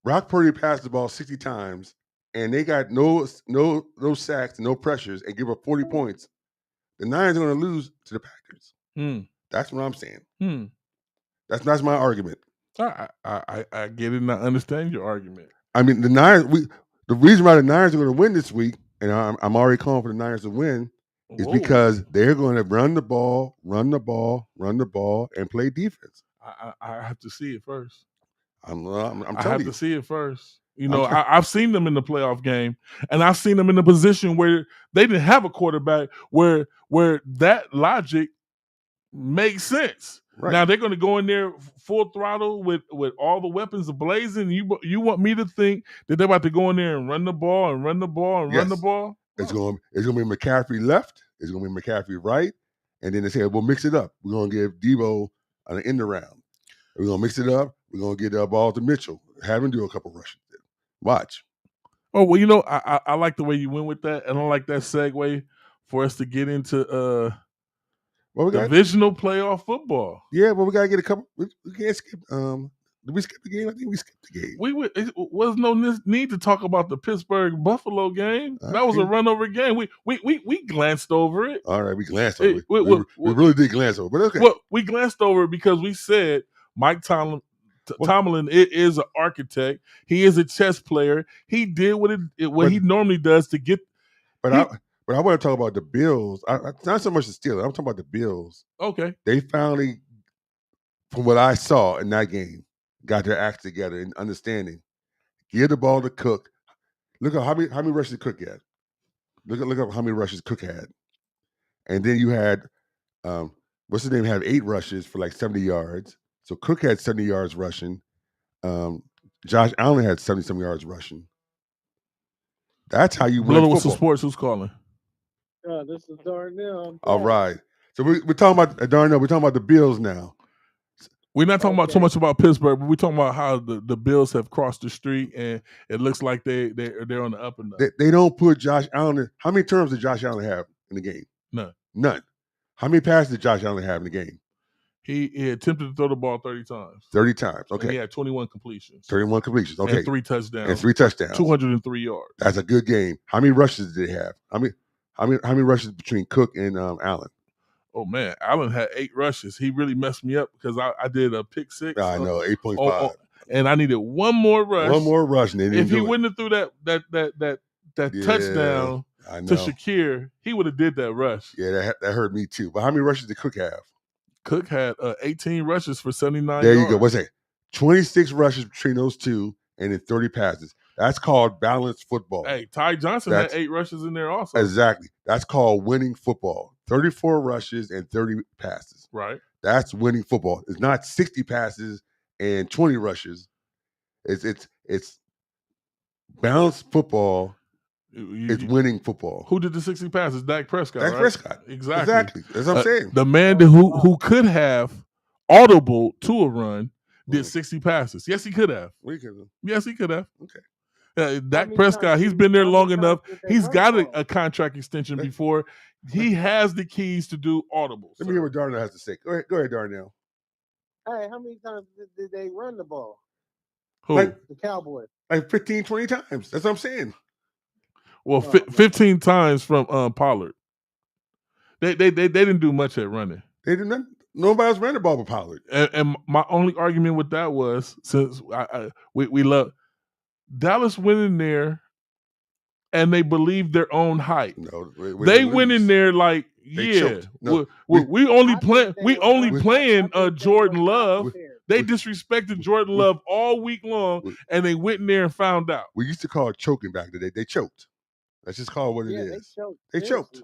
Brock Purdy passed the ball 60 times, and they got no sacks, no pressures, and give up 40 points, the Niners are going to lose to the Packers. That's what I'm saying. That's my argument. I get it and I understand your argument. I mean, the Niners. The reason why the Niners are going to win this week, and I'm already calling for the Niners to win, is because they're going to run the ball, and play defense. I have to see it first. I'm telling you. I have to see it first. I've seen them in the playoff game, and I've seen them in a position where they didn't have a quarterback where that logic makes sense. Right. Now they're going to go in there full throttle with all the weapons ablazing. You want me to think that they're about to go in there and run the ball and run the ball and run the ball? It's going to be McCaffrey left. It's going to be McCaffrey right. And then they say, we'll mix it up. We're going to give Debo an end around. We're going to mix it up. We're going to get the ball to Mitchell. Have him do a couple rushes. Watch. Oh, well, I like the way you went with that. And I like that segue for us to get into divisional playoff football. Yeah, but we got to get a couple. We can't skip. Did we skip the game? I think we skipped the game. It was no need to talk about the Pittsburgh Buffalo game. That was a run over game. We glanced over it. All right, we glanced over it. We really did glance over it. But okay. Well, we glanced over it because we said Mike Tomlin is an architect. He is a chess player. He did what he normally does to get. But I want to talk about the Bills. Not so much the Steelers. I'm talking about the Bills. Okay. They finally, from what I saw in that game, got their acts together and understanding. Give the ball to Cook. Look at how many rushes Cook had. Look up how many rushes Cook had. And then you had what's his name had 8 rushes for like 70 yards. So Cook had 70 yards rushing. Josh Allen had 70-some yards rushing. That's how you win football. Whistle Sports, who's calling? This is Darnell. All right. So we're talking about Darnell. We're talking about the Bills now. We're not talking about too much about Pittsburgh, but we're talking about how the Bills have crossed the street, and it looks like they're on the up and up. They don't put Josh Allen in. How many turnovers did Josh Allen have in the game? None. How many passes did Josh Allen have in the game? He attempted to throw the ball 30 times. 30 times, okay. And he had 21 completions. 31 completions, okay. And 3 touchdowns. 203 yards. That's a good game. How many rushes did they have? How many rushes between Cook and Allen? Oh, man. Allen had 8 rushes. He really messed me up because I did a pick 6. I know, 8.5. And I needed one more rush. One more rush. And if he wouldn't have threw that touchdown to Shakir, he would have did that rush. Yeah, that hurt me too. But how many rushes did Cook have? Cook had 18 rushes for 79 yards. There you go. What's that? 26 rushes between those two and then 30 passes. That's called balanced football. Hey, Ty Johnson had 8 rushes in there also. Exactly. That's called winning football. 34 rushes and 30 passes. Right. That's winning football. It's not 60 passes and 20 rushes. It's balanced football. It's winning football. Who did the 60 passes? Dak Prescott. Dak Prescott. Exactly. That's what I'm saying. The man who could have audible to a run did 60 passes. Yes, he could have. Yes, he could have. Okay. Dak Prescott, he's been there long enough. He's got a contract extension before. He has the keys to do audible. Let me hear what Darnell has to say. Go ahead, Darnell. Hey, how many times did they run the ball? Who? The Cowboys. Like 15, 20 times. That's what I'm saying. Well, 15 times from Pollard. They didn't do much at running. They didn't. Nobody else ran the ball with Pollard. And my only argument with that was, since we love Dallas went in there and they believed their own hype. No, They went in there like, They yeah, choked. No, we only playing I think Jordan they were not Love. prepared. They disrespected Jordan Love all week long, and they went in there and found out. We used to call it choking back then. They choked. Let's just call it what it is. They choked.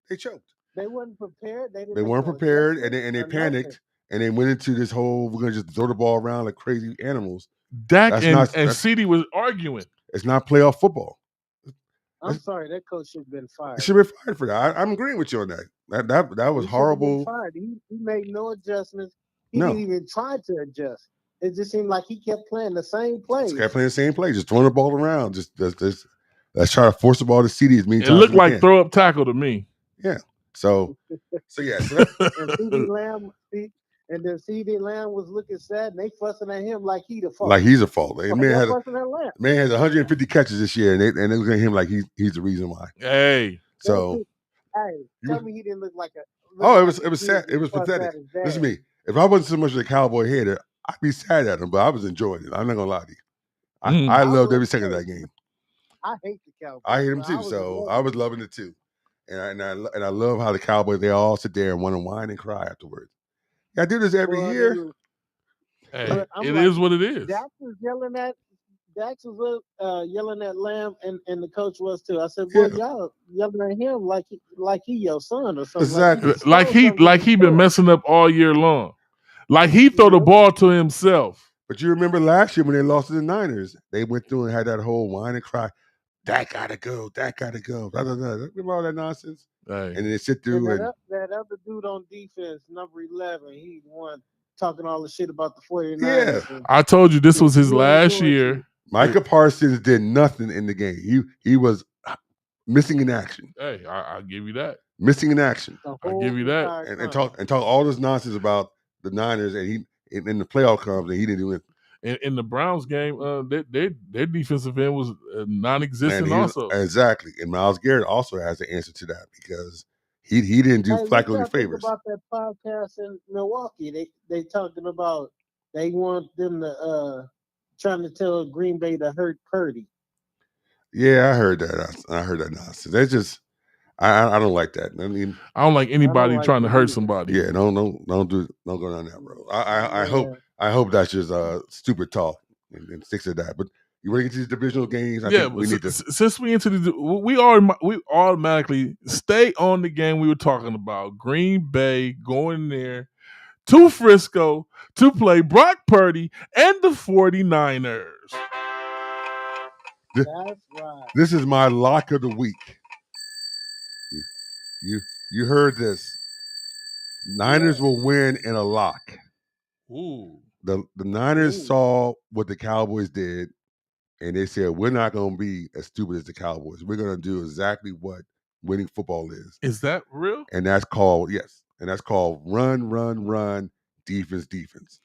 They choked. They weren't prepared. They weren't prepared, and they panicked, and they went into this whole, we're going to just throw the ball around like crazy animals. Dak and CeeDee was arguing. It's not playoff football. I'm sorry, that coach should have been fired. Should have been fired for that. I'm agreeing with you on that. That was horrible. He made no adjustments. He didn't even try to adjust. It just seemed like he kept playing the same plays. Just kept playing the same play, just throwing the ball around. Just let's try to force the ball to CeeDee as many times. It looked like throw up tackle to me. Yeah. So yeah. So and then CeeDee Lamb was looking sad, and they fussing at him like he the fault. Like he's a fault. Man has 150 catches this year, and they look at him like he's the reason why. Hey. So tell me he didn't look like a. It was sad. It was pathetic. Listen to me. If I wasn't so much of a Cowboy hater, I'd be sad at him, but I was enjoying it. I'm not gonna lie to you. I loved every second of that game. I hate the Cowboys. I hate them too. So I was loving it too. And I love how the Cowboys, they all sit there and want to whine and cry afterwards. Yeah, I do this every year. Hey, it is what it is. Dax was yelling at Lamb, and the coach was too. I said, "Boy, y'all yelling at him like he your son or something." Exactly. Like he been messing up all year long. Like he throw the ball to himself. But you remember last year when they lost to the Niners, they went through and had that whole whine and cry. That gotta go. That gotta go. Blah, blah, blah. Remember all that nonsense? Hey. And then they sit through that other dude on defense, number 11, he won talking all the shit about the 49ers. Yeah. I told you this was his last year. Micah Parsons did nothing in the game. He was missing in action. Hey, I'll give you that. Missing in action. I'll give you that. And talk all this nonsense about the Niners, and he in the playoff comes and he didn't do it. In the Browns game, their defensive end was non-existent also. Exactly. And Myles Garrett also has the answer to that because he didn't do Flacco any favors. About that podcast in Milwaukee, they talking about they want them to trying to tell Green Bay to hurt Purdy. Yeah, I heard that. I heard that nonsense. That's just I don't like that. I mean, I don't like anybody trying to hurt somebody. Yeah, don't go down that road. I hope that's just stupid talk and sticks to that. But you want to get to these divisional games? I think we need to. Since we into the, we automatically stay on the game we were talking about. Green Bay going there to Frisco to play Brock Purdy and the 49ers. That's right. This is my lock of the week. You heard this. Niners will win in a lock. Ooh. The Niners saw what the Cowboys did, and they said, we're not going to be as stupid as the Cowboys. We're going to do exactly what winning football is. Is that real? And that's called, yes. And that's called run, defense.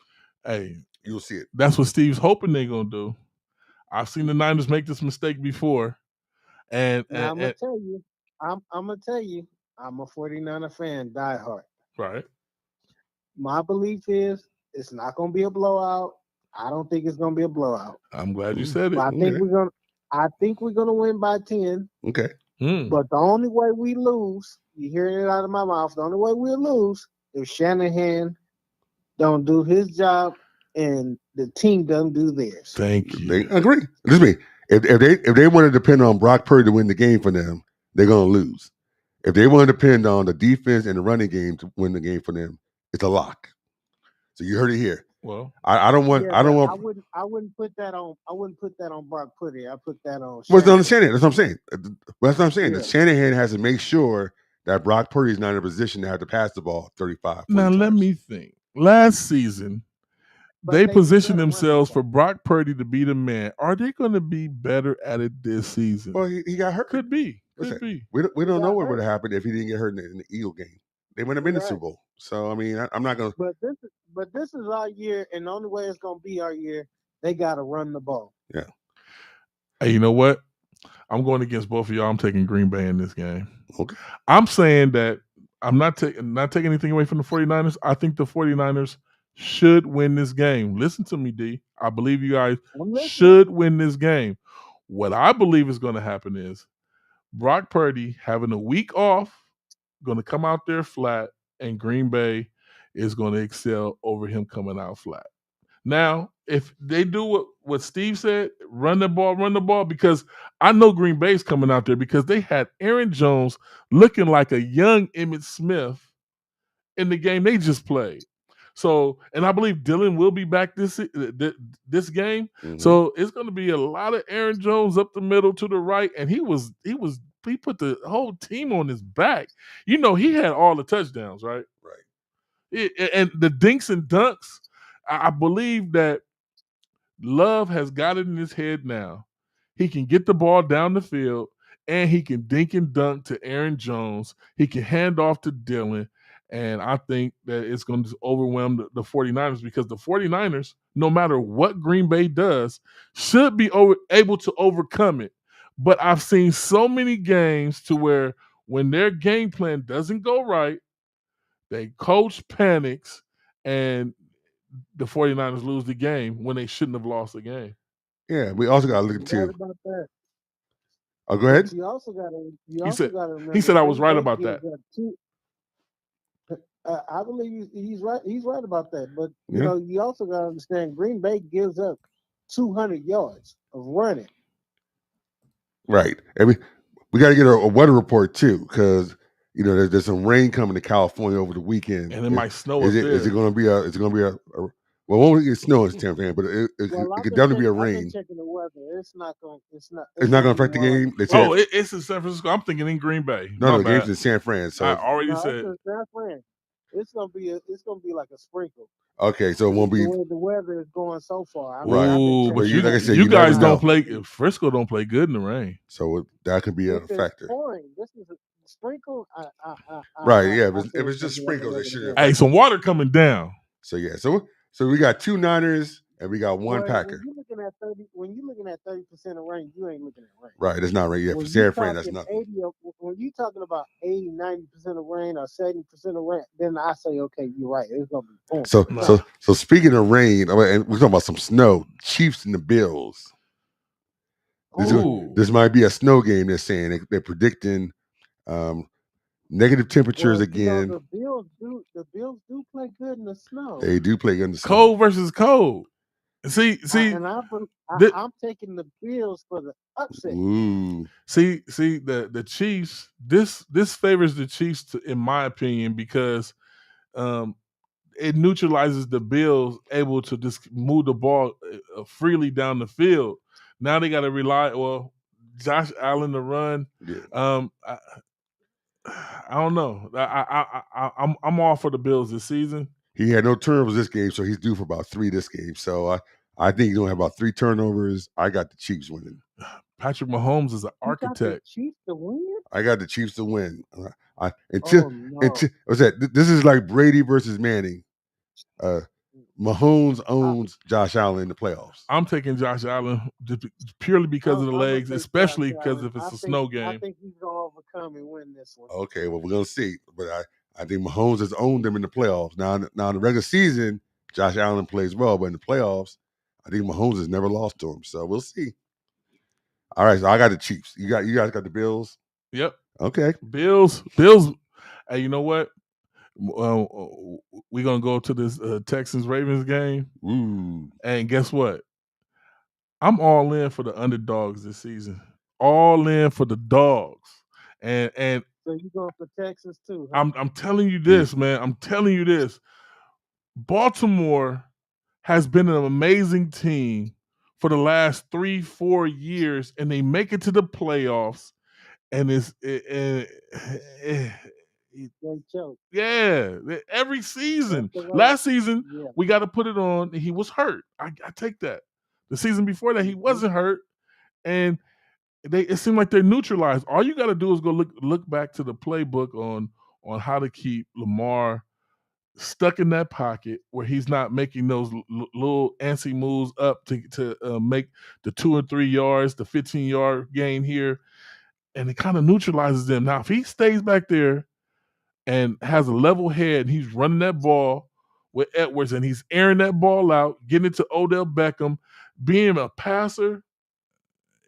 Hey. You'll see it. That's what Steve's hoping they're going to do. I've seen the Niners make this mistake before. And I'm going to tell you. I'm going to tell you. I'm a 49er fan, diehard. Right. My belief is it's not going to be a blowout. I don't think it's going to be a blowout. I'm glad you said it. I think we're going to win by 10. Okay. But the only way we lose, you're hearing it out of my mouth, the only way we'll lose if Shanahan don't do his job and the team doesn't do theirs. Thank you. They agree. Listen to me. If they want to depend on Brock Purdy to win the game for them, they're going to lose. If they want to depend on the defense and the running game to win the game for them, it's a lock. So you heard it here. Well, I wouldn't put that on Brock Purdy. I put that on. Well, it's on Shanahan. That's what I'm saying. That's what I'm saying. Yeah. Shanahan has to make sure that Brock Purdy is not in a position to have to pass the ball 35. Now times. Let me think. Last season, they positioned themselves for Brock Purdy to be the man. Are they going to be better at it this season? Well, he got hurt. Could be. We don't know what would have happened if he didn't get hurt in the Eagle game. They wouldn't have been in the Super Bowl. So I mean, I'm not going to. But this is our year, and the only way it's going to be our year, they got to run the ball. Yeah. Hey, you know what? I'm going against both of y'all. I'm taking Green Bay in this game. Okay. I'm saying that I'm not taking anything away from the 49ers. I think the 49ers should win this game. Listen to me, D. I believe you guys should win this game. What I believe is going to happen is Brock Purdy having a week off, going to come out there flat, and Green Bay is going to excel over him coming out flat. Now, if they do what Steve said, run the ball, because I know Green Bay's coming out there because they had Aaron Jones looking like a young Emmitt Smith in the game they just played. So, and I believe Dylan will be back this game. Mm-hmm. So it's going to be a lot of Aaron Jones up the middle to the right, and he put the whole team on his back. You know, he had all the touchdowns, right? Right. And the dinks and dunks. I believe that Love has got it in his head now. He can get the ball down the field, and he can dink and dunk to Aaron Jones. He can hand off to Dylan. And I think that it's going to overwhelm the 49ers, because the 49ers, no matter what Green Bay does, should be able to overcome it. But I've seen so many games to where when their game plan doesn't go right, they coach panics and the 49ers lose the game when they shouldn't have lost the game. Yeah, we also got to look into. About that. Oh, go ahead. But you also got to remember. He said I was right about that. I believe he's right. He's right about that. But you know, you also got to understand, Green Bay gives up 200 yards of running. Right. And we got to get a weather report too, because you know there's some rain coming to California over the weekend, and it might snow. Is it going to be a? Is it going to be a? Well, it won't get snow in Tampa, but it could definitely be a rain. I've been checking the weather. It's not going to affect the game. It's in San Francisco. I'm thinking in Green Bay. No, the game's in San Fran. So I already said it's in San Fran. It's gonna be like a sprinkle. Okay, so it won't be. The weather is going so far. Right. But like I said, you guys don't play. Frisco don't play good in the rain. So that could be a factor. This is a sprinkle. Right. Yeah. If it's just sprinkles, it shouldn't. Hey, some water coming down. So yeah. So we got 2 Niners and we got 1 Packer. When you're looking at 30% of rain, you ain't looking at rain. Right, it's not rain. Yeah, for San Fran, that's nothing. When you're talking about 80, 90% of rain or 70% of rain, then I say, okay, you're right. It's gonna be boom. So speaking of rain, and we're talking about some snow. Chiefs and the Bills. This might be a snow game. They're saying they're predicting negative temperatures again. The Bills do play good in the snow. They do play good in the snow. Cold versus cold. See, I'm taking the Bills for the upset. Ooh. See, the Chiefs. This favors the Chiefs, in my opinion, because it neutralizes the Bills able to just move the ball freely down the field. Now they got to rely. Well, Josh Allen to run. Yeah. I don't know. I'm all for the Bills this season. He had no turnovers this game, so he's due for about 3 this game. So I think he's going to have about 3 turnovers. I got the Chiefs winning. Patrick Mahomes is an architect. You got the Chiefs to win? I got the Chiefs to win. This is like Brady versus Manning. Mahomes owns Josh Allen in the playoffs. I'm taking Josh Allen just purely because of the legs, especially because if it's a snow game. I think he's going to overcome and win this one. Okay, well, we're going to see. But I think Mahomes has owned them in the playoffs. Now in the regular season, Josh Allen plays well, but in the playoffs, I think Mahomes has never lost to him. So we'll see. All right, so I got the Chiefs. You guys got the Bills? Yep. Okay. Bills. Hey, you know what? We're gonna go to this Texans-Ravens game. Ooh. And guess what? I'm all in for the underdogs this season. All in for the dogs. And so you going for Texas too? Huh? I'm telling you this, man. I'm telling you this. Baltimore has been an amazing team for the last 3-4 years, and they make it to the playoffs, and every season. Last season, we got to put it on. He was hurt. I take that. The season before that, he wasn't hurt, and it seemed like they're neutralized. All you got to do is go look back to the playbook on how to keep Lamar stuck in that pocket where he's not making those little antsy moves up to make the 2 or 3 yards, the 15-yard gain here, and it kind of neutralizes them. Now, if he stays back there and has a level head, and he's running that ball with Edwards, and he's airing that ball out, getting it to Odell Beckham, being a passer,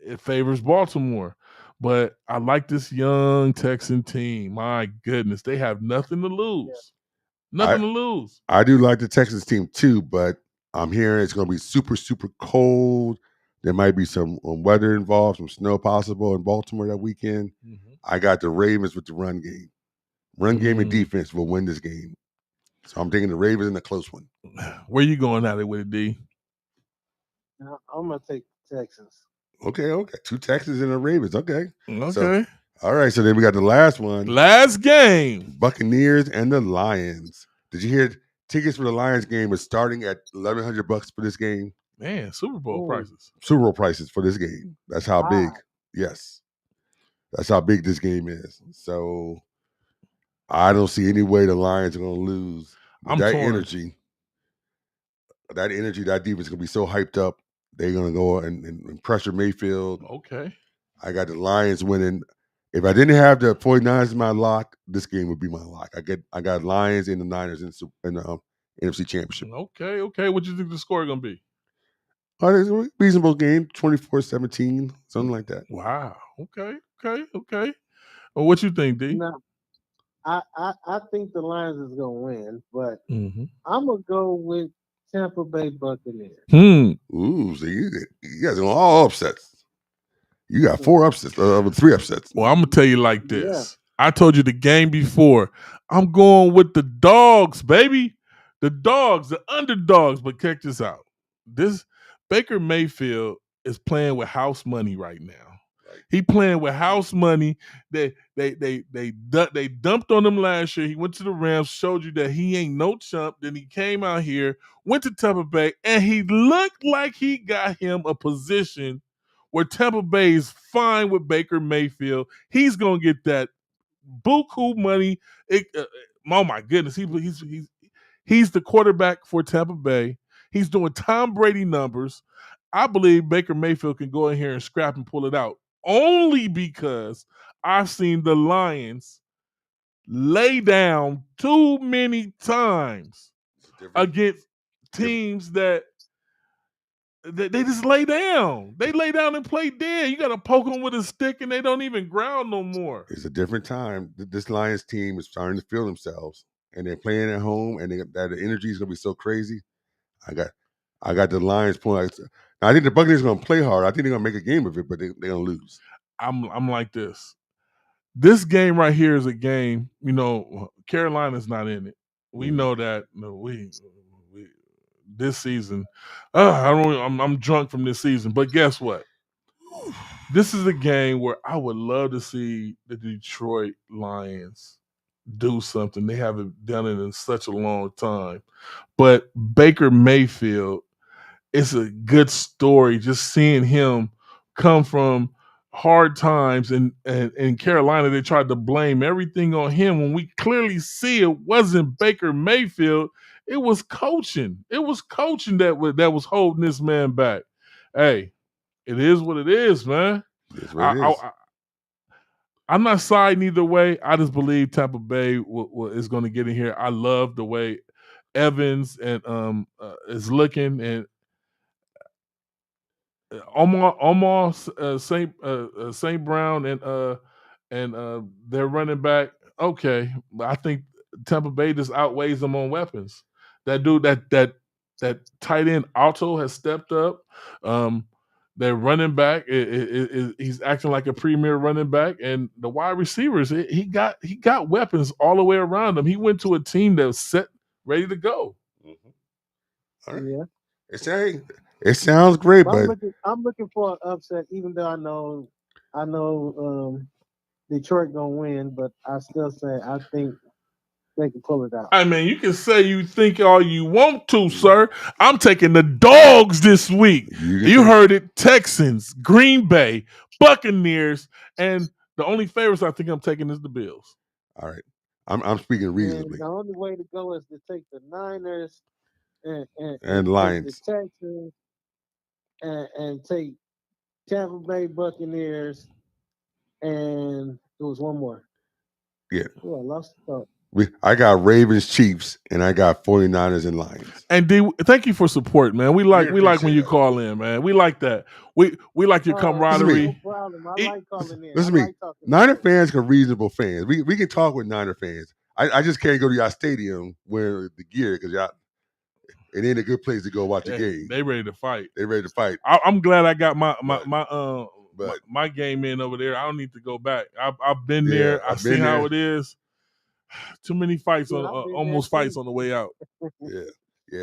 it favors Baltimore. But I like this young Texan team. My goodness, they have nothing to lose. Nothing to lose. I do like the Texans team too, but I'm hearing it's going to be super, super cold. There might be some weather involved, some snow possible in Baltimore that weekend. Mm-hmm. I got the Ravens with the run game. Run game and defense will win this game. So I'm taking the Ravens in a close one. Where you going at it with it, D? I'm going to take Texans. Okay. 2 Texans and the Ravens. Okay. Okay. All right. So then we got the last one. Last game. Buccaneers and the Lions. Did you hear tickets for the Lions game is starting at $1,100 for this game? Man, Super Bowl prices. Super Bowl prices for this game. That's how big. Yes. That's how big this game is. So I don't see any way the Lions are going to lose. But that torn. energy, that defense is going to be so hyped up. They're going to go and pressure Mayfield. Okay. I got the Lions winning. If I didn't have the 49ers in my lock, this game would be my lock. I got Lions and the Niners in the NFC Championship. Okay. What do you think the score is going to be? It's a reasonable game, 24-17, something like that. Wow. Okay. Well, what you think, D? No, I think the Lions is gonna win, but I'm gonna go with Tampa Bay Buccaneers. Ooh, so you guys are all upsets. You got 4 upsets, 3 upsets. Well, I'm gonna tell you like this. I told you the game before. I'm going with the dogs, baby. The dogs, the underdogs. But check this out. This Baker Mayfield is playing with house money right now. He playing with house money. They dumped on him last year. He went to the Rams, showed you that he ain't no chump. Then he came out here, went to Tampa Bay, and he looked like he got him a position where Tampa Bay is fine with Baker Mayfield. He's gonna get that buku money. Oh my goodness, he's the quarterback for Tampa Bay. He's doing Tom Brady numbers. I believe Baker Mayfield can go in here and scrap and pull it out. Only because I've seen the Lions lay down too many times against teams that they just lay down. They lay down and play dead. You got to poke them with a stick and they don't even ground no more. It's a different time. This Lions team is starting to feel themselves, and they're playing at home, and that the energy is going to be so crazy. I got the Lions point. Now, I think the Buccaneers are going to play hard. I think they're going to make a game of it, but they're going to lose. I'm like this. This game right here is a game. Carolina's not in it. We know that. No, we this season. I'm drunk from this season. But guess what? This is a game where I would love to see the Detroit Lions do something. They haven't done it in such a long time. But Baker Mayfield, it's a good story just seeing him come from hard times. And in Carolina, they tried to blame everything on him when we clearly see it wasn't Baker Mayfield. It was coaching. It was coaching that was holding this man back. Hey, it is what it is, man. It's what it is. I'm not siding either way. I just believe Tampa Bay is going to get in here. I love the way Evans and is looking, and Omar St. Brown and their running back. Okay, but I think Tampa Bay just outweighs them on weapons. That dude, that tight end Alto has stepped up. Their running back, he's acting like a premier running back, and the wide receivers, he got weapons all the way around him. He went to a team that was set, ready to go. All right. Yeah, it sounds great, but I'm looking for an upset, even though I know Detroit gonna win, but I still say I think they can pull it out. I mean, you can say you think all you want to, sir. I'm taking the dogs this week. You heard it. Texans, Green Bay, Buccaneers, and the only favorites I think I'm taking is the Bills. All right. I'm speaking reasonably. And the only way to go is to take the Niners and Lions. Take the Texans and take Tampa Bay Buccaneers, and there was one more. Yeah. Oh, I lost the thought. I got Ravens, Chiefs, and I got 49ers and Lions. And D, thank you for support, man. We like when you that. call in, man. We like that. We like your camaraderie. No problem. I like calling in. Listen to me. Niner fans are reasonable fans. We can talk with Niner fans. I just can't go to y'all stadium wearing the gear because y'all it ain't a good place to go watch a game. They ready to fight. They ready to fight. I'm glad I got my game in over there. I don't need to go back. I've been there. I've seen how it is. Too many fights almost fights on the way out. Yeah. You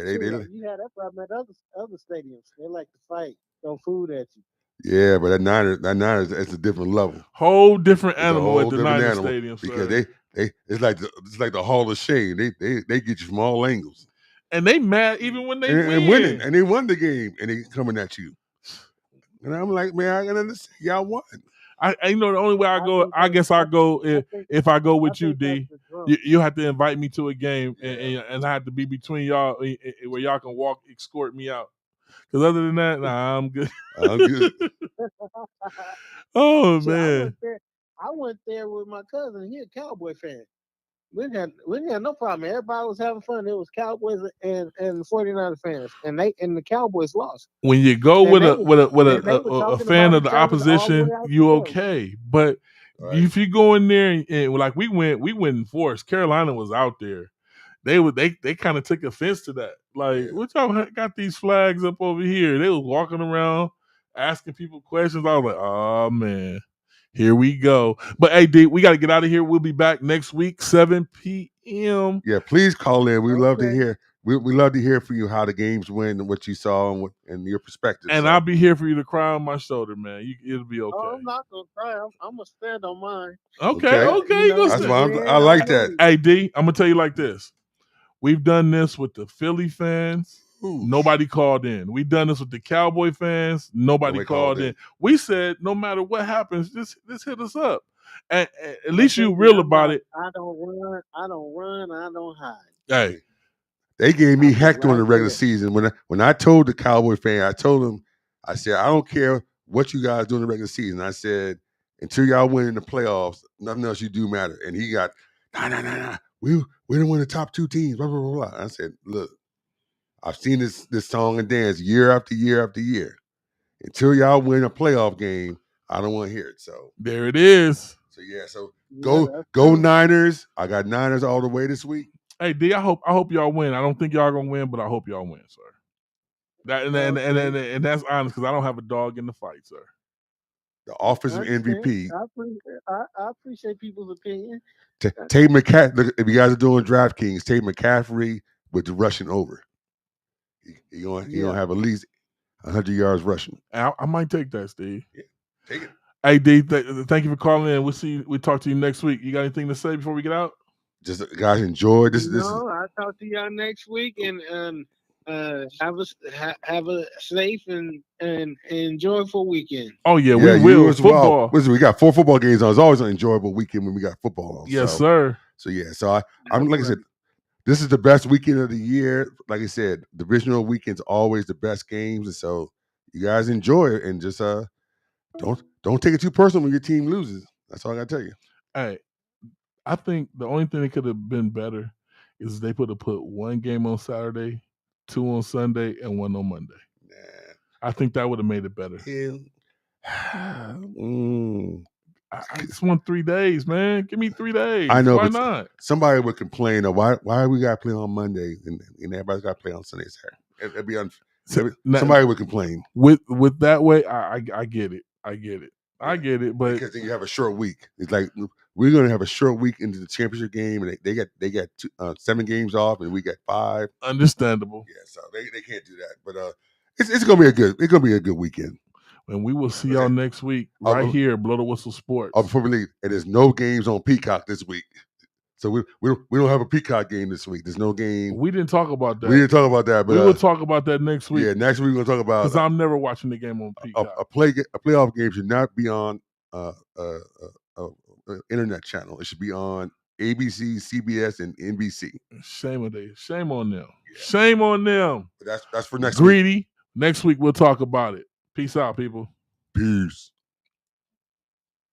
had that problem at other stadiums. They like to fight, throw food at you. Yeah, but that Niners, it's a different level. Whole different animal at the Niners stadium, because they it's like the Hall of Shame. They get you from all angles. And they mad even when they win. And winning. And they won the game and they coming at you. And I'm like, man, I can understand. Y'all won. The only way I go, I guess I go if I go with you, D. You have to invite me to a game, and I have to be between y'all where y'all can escort me out. Because other than that, nah, I'm good. I'm good. Oh man, I went there with my cousin. He a Cowboy fan. We didn't have no problem. Everybody was having fun. It was Cowboys and 49 fans, and the Cowboys lost. When you go with a fan of the opposition, you okay. But if you go in there and like we went in force. Carolina was out there. They kind of took offense to that. Like, what y'all got these flags up over here? They was walking around asking people questions. I was like, oh man. Here we go. But hey, D, we got to get out of here. We'll be back next week, 7 p.m. Yeah, please call in. We love to hear. We love to hear from you how the games went and what you saw and your perspective. And I'll be here for you to cry on my shoulder, man. It'll be okay. Oh, I'm not gonna cry. I'm gonna stand on mine. Okay. That's why I like that. Hey, D, I'm gonna tell you like this. We've done this with the Philly fans. Ooh. Nobody called in. We've done this with the Cowboy fans. Nobody called in. We said, no matter what happens, just hit us up. And at least you real about it. I don't run. I don't hide. Hey. They gave me heck during the regular season. When I told the Cowboy fan, I told him, I said, I don't care what you guys do in the regular season. I said, until y'all win in the playoffs, nothing else you do matter. And he got, nah. We didn't win the top two teams. Blah, blah, blah, blah. I said, look, I've seen this song and dance year after year after year. Until y'all win a playoff game, I don't want to hear it. So there it is. So go Niners. I got Niners all the way this week. Hey D, I hope y'all win. I don't think y'all gonna win, but I hope y'all win, sir. And that's honest because I don't have a dog in the fight, sir. The offensive MVP. I appreciate people's opinion. Tate McCaffrey. If you guys are doing DraftKings, Tate McCaffrey with the rushing over. He gonna have at least 100 yards rushing. I might take that, Steve. Yeah, take it. Hey D, thank you for calling in. We'll talk to you next week. You got anything to say before we get out? Just guys, enjoy this. I'll talk to y'all next week and have a safe and enjoyable weekend. Oh yeah, we will. Football. Well. Listen, we got 4 football games on. It's always an enjoyable weekend when we got football on. Yes, sir. So I'm like I said, this is the best weekend of the year. Like I said, divisional weekends always the best games, and so you guys enjoy it and just don't take it too personal when your team loses. That's all I gotta tell you. Hey, I think the only thing that could have been better is they put one game on Saturday, 2 on Sunday, and 1 on Monday. Nah. I think that would have made it better. I just want 3 days, man. Give me 3 days. I know. Why not? Somebody would complain of why we got to play on Monday and everybody's got to play on Sunday. It'd be somebody would complain. With that way, I get it. I get it. But because then you have a short week. It's like we're going to have a short week into the championship game, and they got 7 games off, and we got 5. Understandable. Yeah, so they can't do that. But it's going to be a good weekend. And we will see y'all next week here, Blow the Whistle Sports. Before we leave, and there's no games on Peacock this week. So we don't have a Peacock game this week. There's no game. We didn't talk about that. But we will talk about that next week. Yeah, next week we're gonna talk about because I'm never watching the game on Peacock. A playoff game should not be on internet channel. It should be on ABC, CBS, and NBC. Shame on them. Yeah. Shame on them. But that's for next week. Greedy. Next week we'll talk about it. Peace out, people. Peace.